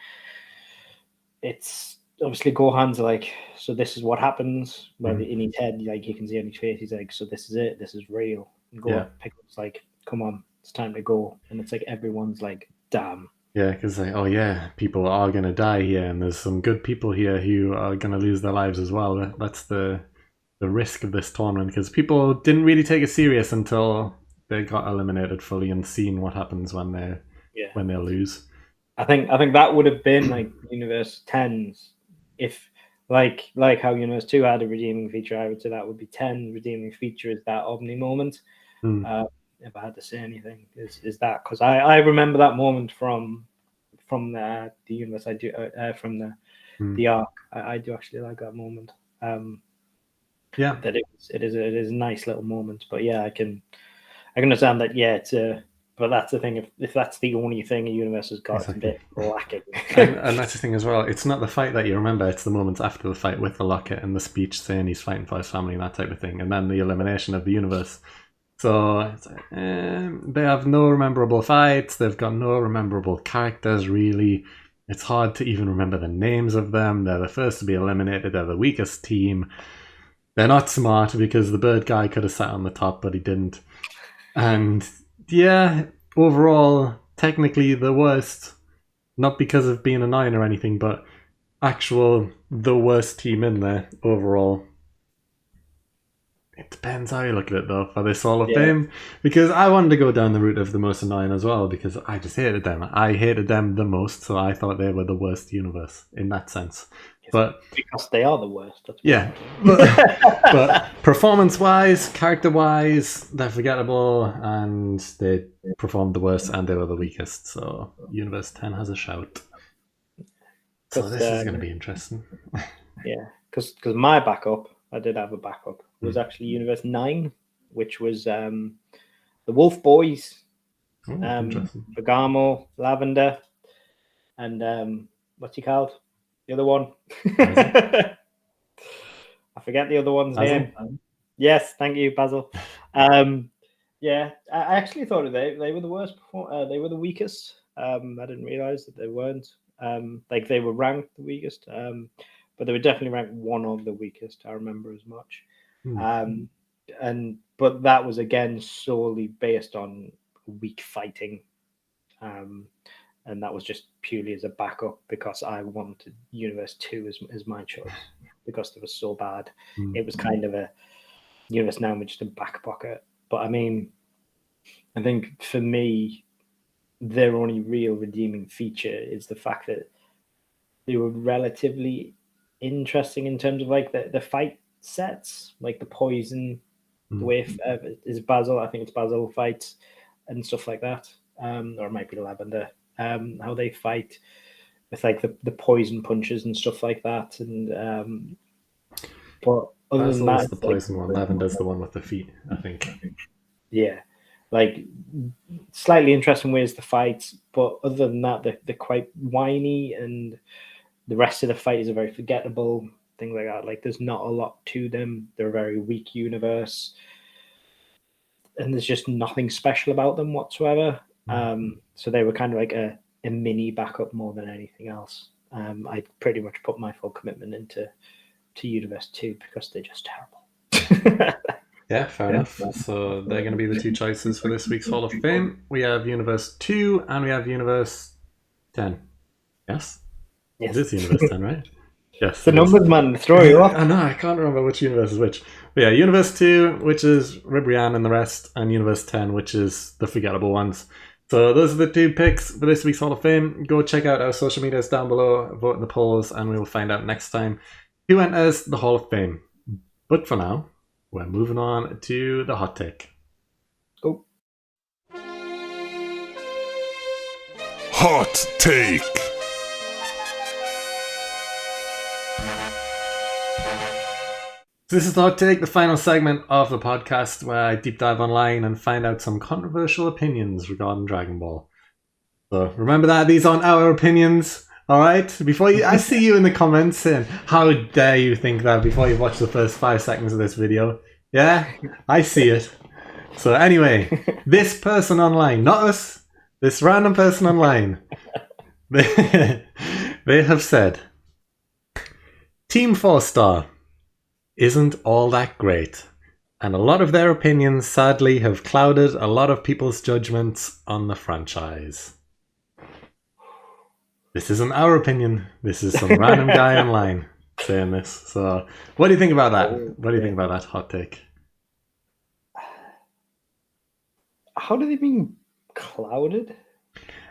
it's obviously Gohan's like, so this is what happens. Well, in his head, like you can see on his face, he's like, so this is it, this is real. And Gohan Piccolo's like, come on, it's time to go. And it's like everyone's like, damn.
Yeah, because like, oh yeah, people are gonna die here, and there's some good people here who are gonna lose their lives as well. That's the risk of this tournament, because people didn't really take it serious until they got eliminated fully and seen what happens when they lose.
I think that would have been like Universe 10's, if like how Universe 2 had a redeeming feature. I would say that would be 10 redeeming feature is that Omni moment. If I had to say anything, is that, because I remember that moment from the universe. I do from the arc. I do actually like that moment. That it is a nice little moment. But yeah, I can understand that. Yeah, it's but that's the thing. If that's the only thing a universe has got, exactly, it's a bit lacking.
and that's the thing as well. It's not the fight that you remember. It's the moments after the fight with the locket and the speech saying he's fighting for his family and that type of thing, and then the elimination of the universe. So it's like, they have no memorable fights. They've got no memorable characters, really. It's hard to even remember the names of them. They're the first to be eliminated. They're the weakest team. They're not smart, because the bird guy could have sat on the top, but he didn't. And yeah, overall, technically the worst. Not because of being annoying or anything, but the worst team in there overall. It depends how you look at it, though, for this Hall of Fame. Because I wanted to go down the route of the most annoying as well, because I just hated them. I hated them the most, so I thought they were the worst universe in that sense. But
because they are the worst.
But performance-wise, character-wise, they're forgettable, and they performed the worst, and they were the weakest. So Universe 10 has a shout. So this is going to be interesting.
Yeah, because my backup, I did have a backup, was actually Universe 9, which was the Wolf Boys, Bergamo, Lavender, and what's he called? The other one. I forget the other one's name. Yes, thank you, Basil. Yeah, I actually thought they were the worst. They were the weakest. I didn't realize that they weren't. Like they were ranked the weakest. But they were definitely ranked one of the weakest. I remember as much. But that was again solely based on weak fighting. And that was just purely as a backup, because I wanted Universe 2 as my choice, because they were so bad. It was kind of a Universe 9 with just a back pocket. But I mean, I think for me, their only real redeeming feature is the fact that they were relatively interesting in terms of like the fight sets, like the poison, the way is Basil, I think it's Basil fights and stuff like that. Or it might be Lavender. How they fight with like the poison punches and stuff like that. And but other than that,
the poison one. Lavender's the one with the feet, I think.
Yeah, like slightly interesting ways to fight, but other than that, they're quite whiny, and the rest of the fight is very forgettable. Things like that. Like there's not a lot to them. They're a very weak universe, and there's just nothing special about them whatsoever. So they were kind of like a mini backup more than anything else. I pretty much put my full commitment into Universe 2 because they're just terrible.
Yeah, fair enough. So they're going to be the two choices for this week's Hall of Fame. We have Universe 2 and we have Universe 10. Yes? It is Universe 10, right? Yes.
The numbers, man, throw you off.
I know, I can't remember which universe is which. But yeah, Universe 2, which is Ribrianne and the rest, and Universe 10, which is the forgettable ones. So those are the 2 picks for this week's Hall of Fame. Go check out our social medias down below, vote in the polls, and we will find out next time who enters the Hall of Fame. But for now, we're moving on to the hot take.
Go.
Hot take.
So this is the hot take, the final segment of the podcast where I deep dive online and find out some controversial opinions regarding Dragon Ball. So remember that these aren't our opinions, all right? I see you in the comments saying, "How dare you think that?" before you watch the first 5 seconds of this video. Yeah, I see it. So anyway, this person online, not us, this random person online, they have said, Team 4-Star isn't all that great, and a lot of their opinions sadly have clouded a lot of people's judgments on the franchise. This isn't our opinion, this is some random guy online saying this. So what do you think about that? What do you think about that hot take?
How do they mean clouded?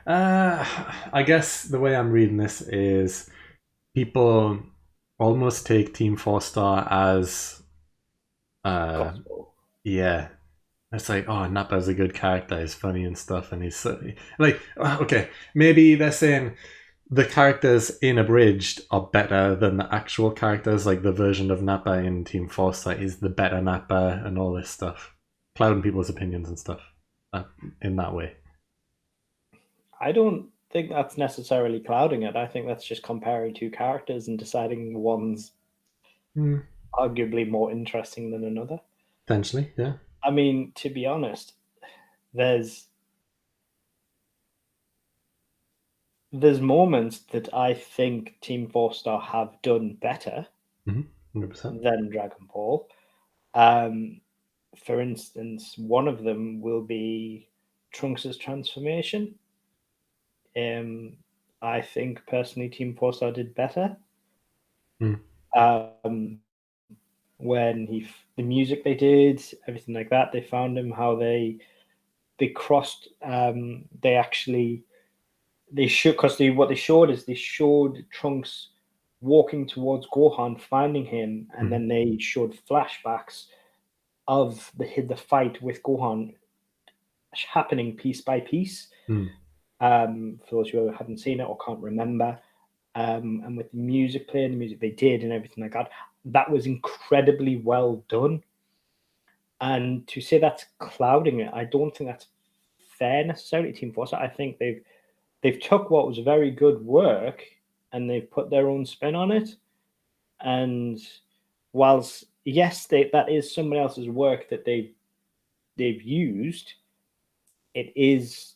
I guess the way I'm reading this is people almost take Team 4-Star as
Gospel.
yeah, it's like, oh, Nappa's a good character, he's funny and stuff, and he's so, like, okay, maybe they're saying the characters in Abridged are better than the actual characters, like the version of Nappa in Team 4-Star is the better Nappa and all this stuff, clouding people's opinions and stuff in that way.
I don't think that's necessarily clouding it. I think that's just comparing 2 characters and deciding one's arguably more interesting than another.
Potentially, yeah.
I mean, to be honest, there's moments that I think Team 4-Star have done better
100%.
than Dragon Ball. For instance, one of them will be Trunks' transformation. I think personally Team 4-Star did better. When the music they did, everything like that, they found him, how they crossed, what they showed Trunks walking towards Gohan, finding him, and then they showed flashbacks of the fight with Gohan happening piece by piece. For those who haven't seen it or can't remember, and with the music playing, the music they did and everything like that, that was incredibly well done. And to say that's clouding it, I don't think that's fair necessarily. Team 4-Star, I think they've took what was very good work and they've put their own spin on it. And whilst yes, that is somebody else's work that they've used, it is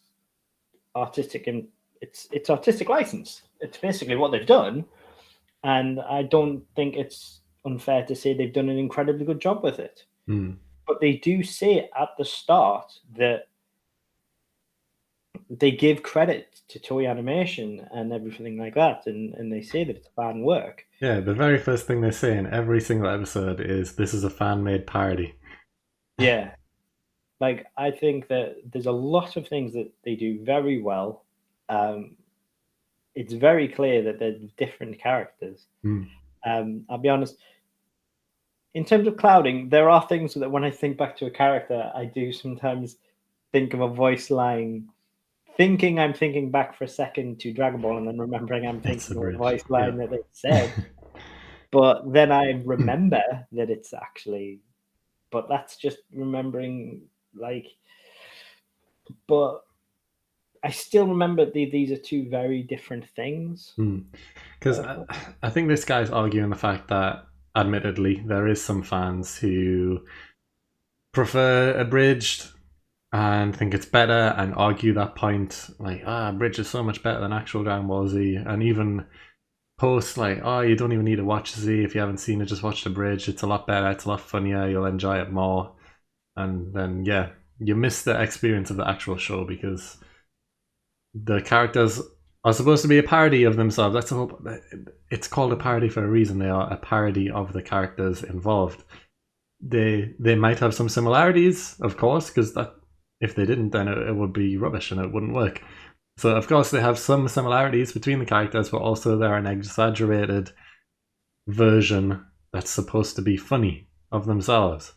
artistic, and it's artistic license. It's basically what they've done, and I don't think it's unfair to say they've done an incredibly good job with it. But they do say at the start that they give credit to Toei Animation and everything like that, and they say that it's fan work.
Yeah, the very first thing they say in every single episode is, this is a fan-made parody.
Yeah. Like, I think that there's a lot of things that they do very well. It's very clear that they're different characters. I'll be honest, in terms of clouding, there are things that when I think back to a character, I do sometimes think of a voice line, thinking I'm thinking back for a second to Dragon Ball, and then remembering I'm thinking of a voice line that they said. But then I remember that it's actually, but that's just remembering, like, but I still remember these are 2 very different things.
Because I think this guy's arguing the fact that, admittedly, there is some fans who prefer Abridged and think it's better and argue that point, like, Abridged is so much better than actual Dragon Ball Z, and even post like, you don't even need to watch Z if you haven't seen it, just watch Abridged, it's a lot better, it's a lot funnier, you'll enjoy it more. And then you miss the experience of the actual show because the characters are supposed to be a parody of themselves. That's the whole. It's called a parody for a reason. They are a parody of the characters involved. They might have some similarities, of course, because that if they didn't, then it would be rubbish and it wouldn't work. So of course they have some similarities between the characters, but also they're an exaggerated version that's supposed to be funny of themselves.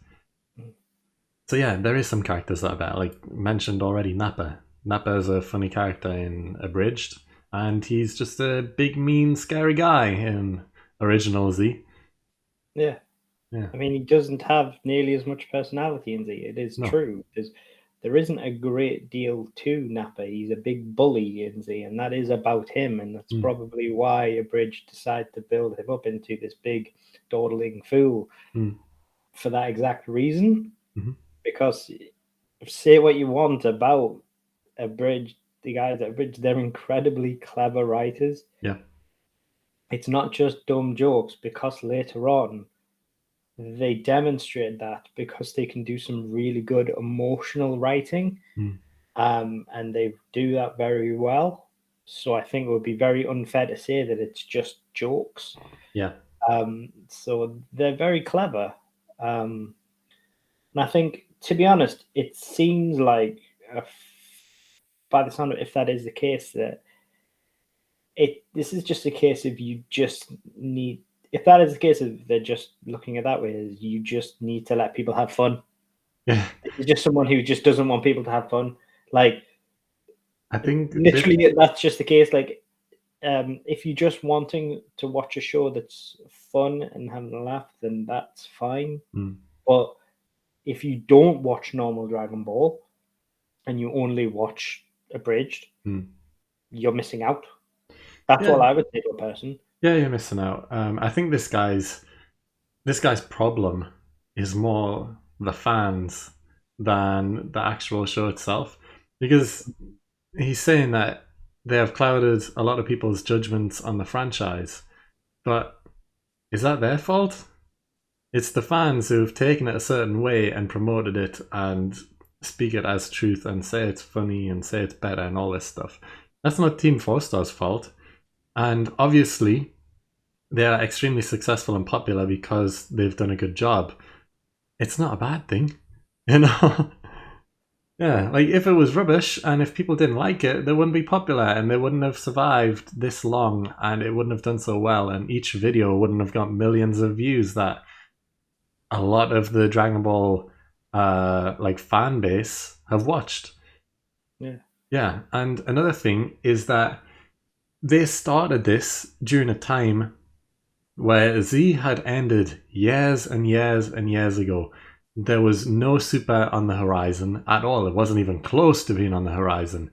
So yeah, there is some characters that are better. Like mentioned already, Nappa. Nappa is a funny character in Abridged, and he's just a big, mean, scary guy in Original Z.
Yeah.
Yeah.
I mean, he doesn't have nearly as much personality in Z. It is true. There isn't a great deal to Nappa. He's a big bully in Z, and that is about him. And that's probably why Abridged decided to build him up into this big, dawdling fool for that exact reason.
Mm-hmm.
Because say what you want about Abridged, the guys at Abridged, they're incredibly clever writers.
Yeah.
It's not just dumb jokes, because later on, they demonstrate that because they can do some really good emotional writing, and they do that very well. So I think it would be very unfair to say that it's just jokes.
Yeah.
So they're very clever, and I think, to be honest, it seems like by the sound of it, if that is the case, that this is just a case of you just need. If that is the case, of they're just looking at that way, is you just need to let people have fun.
Yeah.
It's just someone who just doesn't want people to have fun. Like,
I think
literally that's just the case. Like, if you're just wanting to watch a show that's fun and having a laugh, then that's fine. But if you don't watch normal Dragon Ball and you only watch Abridged, you're missing out. That's all I would say to a person.
Yeah, you're missing out. I think this guy's problem is more the fans than the actual show itself, because he's saying that they have clouded a lot of people's judgments on the franchise. But is that their fault? It's the fans who've taken it a certain way and promoted it and speak it as truth and say it's funny and say it's better and all this stuff. That's not Team 4-Star's fault. And obviously, they are extremely successful and popular because they've done a good job. It's not a bad thing, you know? Yeah, like if it was rubbish and if people didn't like it, they wouldn't be popular and they wouldn't have survived this long and it wouldn't have done so well and each video wouldn't have got millions of views that a lot of the Dragon Ball like fan base have watched. Yeah, and another thing is that they started this during a time where Z had ended years and years and years ago. There was no Super on the horizon at all. It wasn't even close to being on the horizon.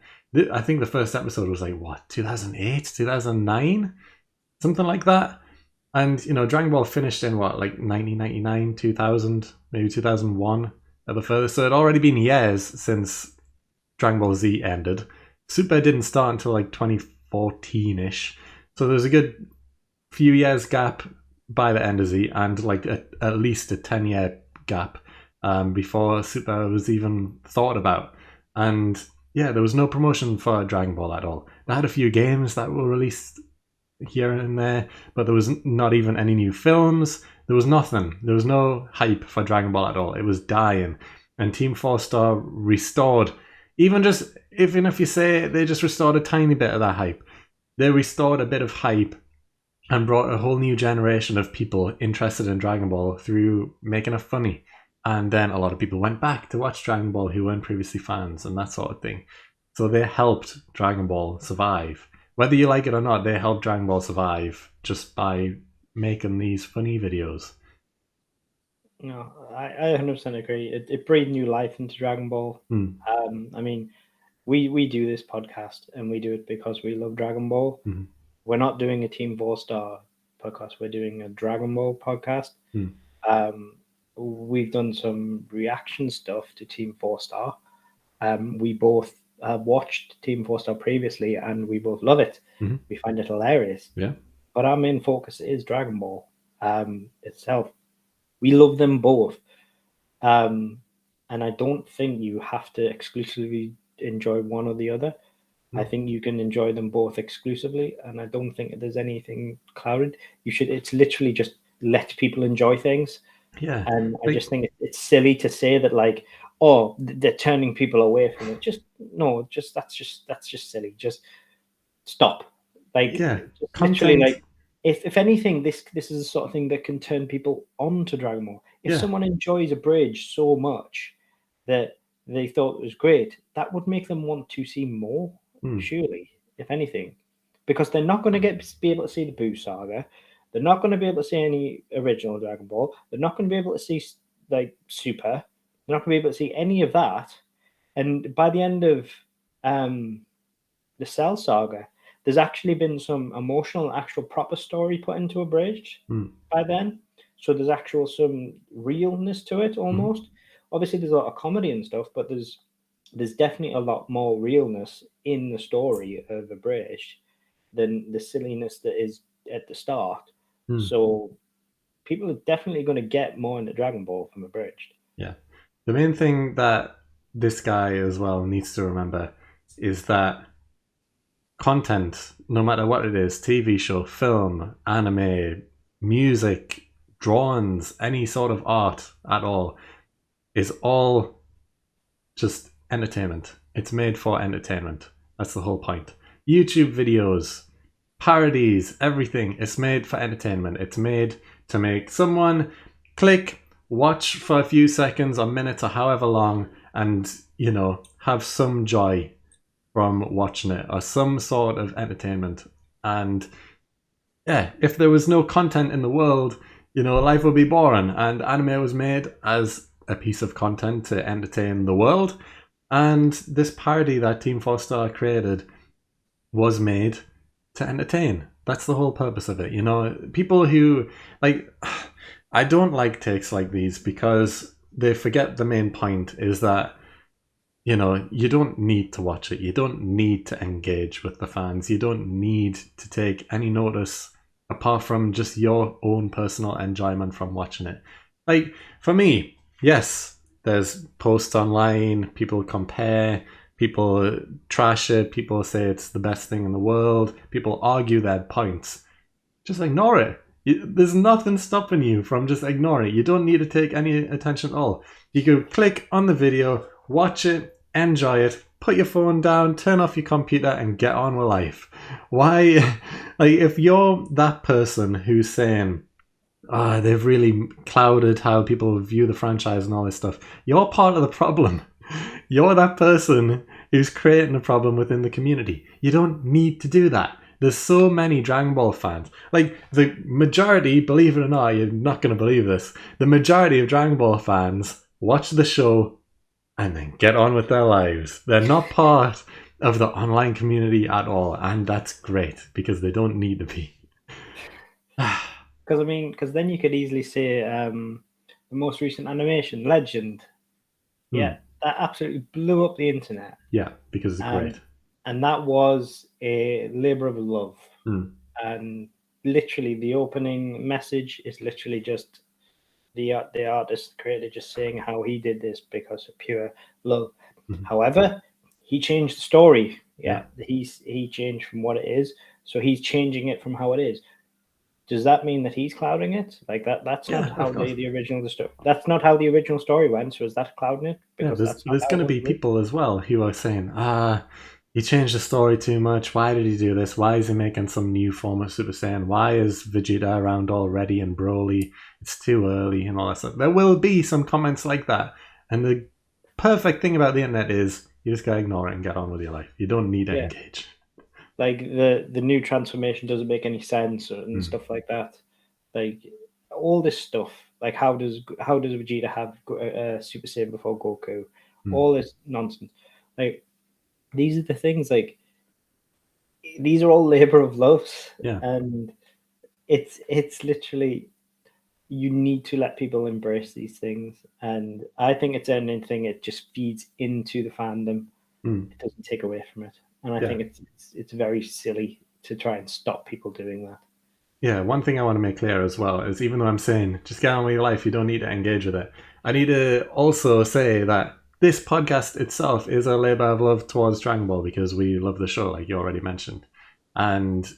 I think the first episode was like, what, 2008, 2009? Something like that. And, you know, Dragon Ball finished in what, like 1999, 2000, maybe 2001 at the furthest. So it had already been years since Dragon Ball Z ended. Super didn't start until like 2014-ish. So there's a good few years gap by the end of Z and like at least a 10-year gap before Super was even thought about. And yeah, there was no promotion for Dragon Ball at all. They had a few games that were released here and there, but there was not even any new films. There was nothing. There was no hype for Dragon Ball at all. It was dying. And Team 4-Star restored, even if you say they just restored a tiny bit of that hype, they restored a bit of hype and brought a whole new generation of people interested in Dragon Ball through making it funny. And then a lot of people went back to watch Dragon Ball who weren't previously fans and that sort of thing. So they helped Dragon Ball survive. Whether you like it or not, they helped Dragon Ball survive just by making these funny videos.
No, I 100% agree. It breathed new life into Dragon Ball. I mean, we do this podcast and we do it because we love Dragon Ball. We're not doing a Team 4-Star podcast. We're doing a Dragon Ball podcast. We've done some reaction stuff to Team 4-Star. We both have watched Team 4-Star previously and we both love it. We find it hilarious.
Yeah.
But our main focus is Dragon Ball itself. We love them both. And I don't think you have to exclusively enjoy one or the other. I think you can enjoy them both exclusively, and I don't think there's anything clouded. It's literally just let people enjoy things.
Yeah.
And I just think it's silly to say that, like, oh, they're turning people away from it. That's just silly. Just stop. Like,
yeah,
just literally,
content.
like, if anything, this is the sort of thing that can turn people on to Dragon Ball. If
Yeah.
someone enjoys a bridge so much that they thought it was great, that would make them want to see more, surely, if anything. Because they're not going to be able to see the Buu saga. They're not going to be able to see any original Dragon Ball. They're not going to be able to see, like, Super. They're not going to be able to see any of that. And by the end of the Cell saga, there's actually been some emotional, actual proper story put into a bridge by then. So there's actual some realness to it almost. Obviously, there's a lot of comedy and stuff, but there's definitely a lot more realness in the story of Abridged than the silliness that is at the start. So people are definitely going to get more into Dragon Ball from Abridged.
Yeah. The main thing that this guy as well needs to remember is that content, no matter what it is, TV show, film, anime, music, drawings, any sort of art at all, is all just entertainment. It's made for entertainment. That's the whole point. YouTube videos, parodies, everything is made for entertainment. It's made to make someone click, watch for a few seconds or minutes or however long, and, you know, have some joy from watching it or some sort of entertainment. And yeah, if there was no content in the world, you know, life would be boring. And anime was made as a piece of content to entertain the world. And this parody that Team 4-Star created was made to entertain. That's the whole purpose of it. You know, people who, like, I don't like takes like these because they forget the main point is that, you know, you don't need to watch it. You don't need to engage with the fans. You don't need to take any notice apart from just your own personal enjoyment from watching it. Like, for me, yes, there's posts online, people compare, people trash it, people say it's the best thing in the world, people argue their points. Just ignore it. There's nothing stopping you from just ignoring it. You don't need to take any attention at all. You go click on the video, watch it, enjoy it, put your phone down, turn off your computer, and get on with life. Why? Like, if you're that person who's saying, they've really clouded how people view the franchise and all this stuff, you're part of the problem. You're that person who's creating a problem within the community. You don't need to do that. There's so many Dragon Ball fans. Like, the majority, believe it or not, you're not going to believe this, the majority of Dragon Ball fans watch the show and then get on with their lives. They're not part of the online community at all, and that's great, because they don't need to be.
Because then you could easily say the most recent animation, Legend. Yeah, that absolutely blew up the internet.
Yeah, because it's great.
And that was a labor of love. And literally, the opening message is literally just the artist, the creator, just saying how he did this because of pure love. However, he changed the story. Yeah, he changed from what it is, so he's changing it from how it is. Does that mean that he's clouding it? Like that's not how the original story. That's not how the original story went. So is that clouding it?
Because there's going to be people as well who are saying, he changed the story too much. Why did he do this? Why is he making some new form of Super Saiyan? Why is Vegeta around already and Broly? It's too early and all that stuff. There will be some comments like that. And the perfect thing about the internet is you just gotta ignore it and get on with your life. You don't need to engage.
Like the new transformation doesn't make any sense and stuff like that. Like all this stuff. Like how does Vegeta have Super Saiyan before Goku? All this nonsense. Like these are the things. Like these are all labor of love.
Yeah.
And it's literally, you need to let people embrace these things. And I think it's anything. It just feeds into the fandom. It doesn't take away from it. And I think it's very silly to try and stop people doing that.
Yeah, one thing I want to make clear as well is, even though I'm saying just get on with your life, you don't need to engage with it, I need to also say that this podcast itself is a labor of love towards Dragon Ball because we love the show, like you already mentioned. And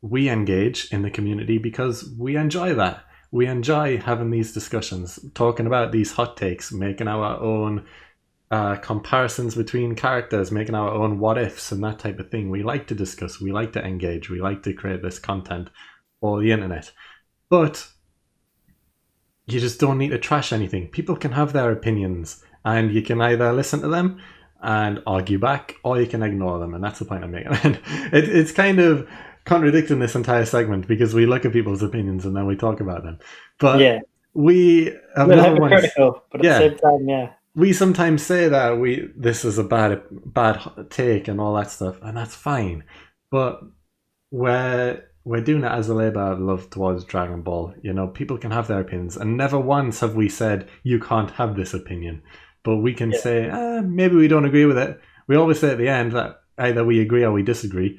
we engage in the community because we enjoy that. We enjoy having these discussions, talking about these hot takes, making our own comparisons between characters, making our own what ifs and that type of thing. We like to discuss, we like to engage, we like to create this content for the internet. But you just don't need to trash anything. People can have their opinions, and you can either listen to them and argue back, or you can ignore them, and that's the point I'm making. And it's kind of contradicting this entire segment because we look at people's opinions and then we talk about them. But we have never once,
critical, but at the same time,
we sometimes say that this is a bad take and all that stuff, and that's fine. But we're doing it as a labor of love towards Dragon Ball. You know, people can have their opinions, and never once have we said you can't have this opinion. But we can say maybe we don't agree with it. We always say at the end that either we agree or we disagree,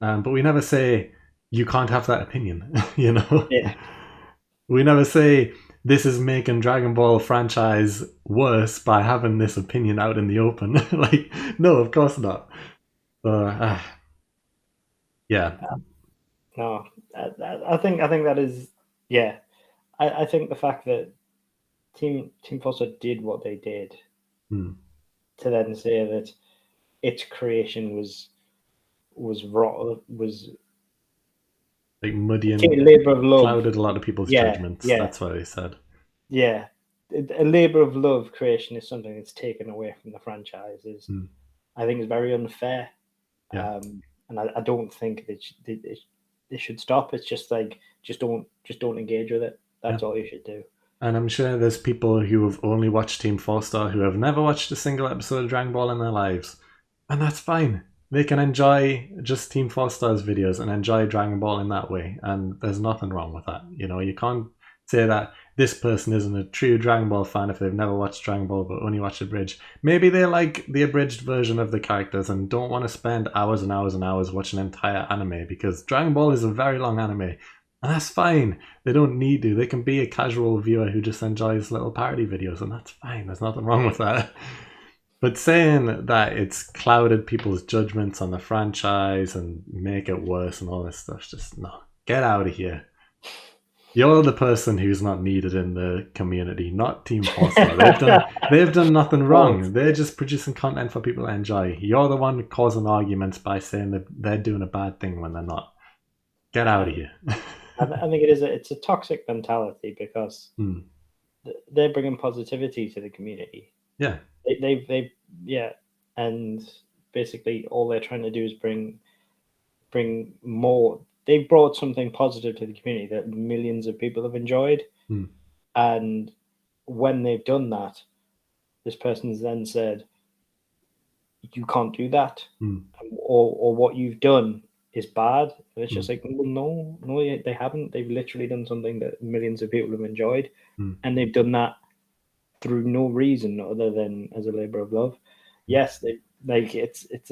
but we never say you can't have that opinion. You know, we never say this is making Dragon Ball franchise worse by having this opinion out in the open. Like, no, of course not.
No, I think that is I think the fact that Team Forza did what they did to then say that its creation was
like muddy and
labor of love,
clouded a lot of people's judgments. That's what they said.
Yeah, a labor of love creation is something that's taken away from the franchise. I think is very unfair, and I don't think they should stop. It's just like just don't engage with it. That's all you should do.
And I'm sure there's people who have only watched Team 4-Star who have never watched a single episode of Dragon Ball in their lives. And that's fine. They can enjoy just Team 4-Star's videos and enjoy Dragon Ball in that way. And there's nothing wrong with that. You know, you can't say that this person isn't a true Dragon Ball fan if they've never watched Dragon Ball but only watched Abridged. Maybe they like the abridged version of the characters and don't want to spend hours and hours and hours watching an entire anime, because Dragon Ball is a very long anime. And that's fine. They don't need to. They can be a casual viewer who just enjoys little parody videos, and that's fine. There's nothing wrong with that. But saying that it's clouded people's judgments on the franchise and make it worse and all this stuff, just no. Get out of here. You're the person who's not needed in the community, not Team Forza. They've done nothing wrong. They're just producing content for people to enjoy. You're the one causing arguments by saying that they're doing a bad thing when they're not. Get out of here.
I think it's a toxic mentality because they're bringing positivity to the community.
Yeah.
They and basically all they're trying to do is bring more. They've brought something positive to the community that millions of people have enjoyed. And when they've done that, this person's then said, you can't do that. Or what you've done is bad. And it's just like, well, no, they haven't. They've literally done something that millions of people have enjoyed. And they've done that through no reason other than as a labor of love. Yes, it's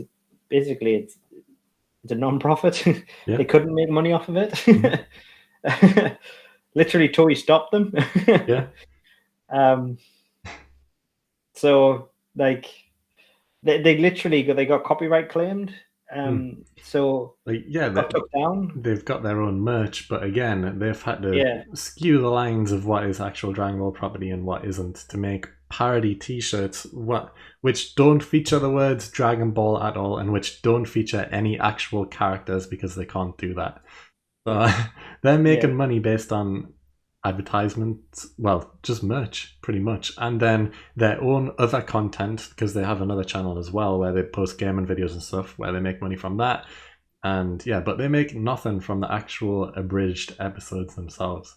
a non-profit. They couldn't make money off of it. Literally, Toei stopped them. So like they literally got copyright claimed. So got took down.
They've got their own merch, but again, they've had to skew the lines of what is actual Dragon Ball property and what isn't to make parody T-shirts which don't feature the words Dragon Ball at all and which don't feature any actual characters because they can't do that. So they're making money based on advertisements, well, just merch pretty much, and then their own other content because they have another channel as well where they post gaming videos and stuff where they make money from that. And but they make nothing from the actual abridged episodes themselves.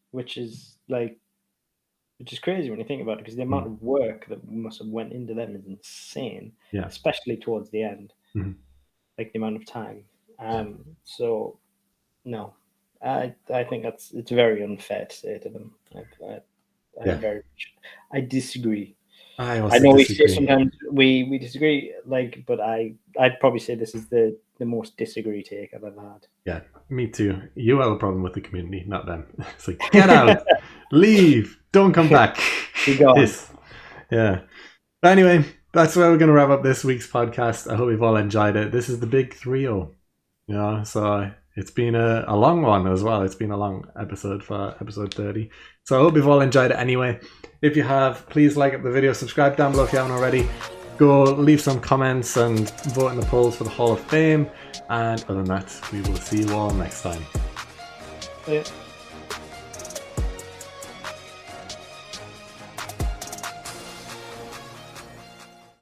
Which is crazy when you think about it, because the amount of work that must have went into them is insane, especially towards the end. Like the amount of time. So no, I think it's very unfair to say to them. I disagree. I know we say sometimes we disagree, but I'd probably say this is the most disagree take I've ever had.
Yeah, me too. You have a problem with the community, not them. It's like, get out, leave, don't come back. Yeah. But anyway, that's where we're going to wrap up this week's podcast. I hope you've all enjoyed it. This is the big 3-0. So it's been a long one as well. It's been a long episode for episode 30. So I hope you've all enjoyed it anyway. If you have, please like up the video, subscribe down below if you haven't already. Go leave some comments and vote in the polls for the Hall of Fame. And other than that, we will see you all next time.
Yeah.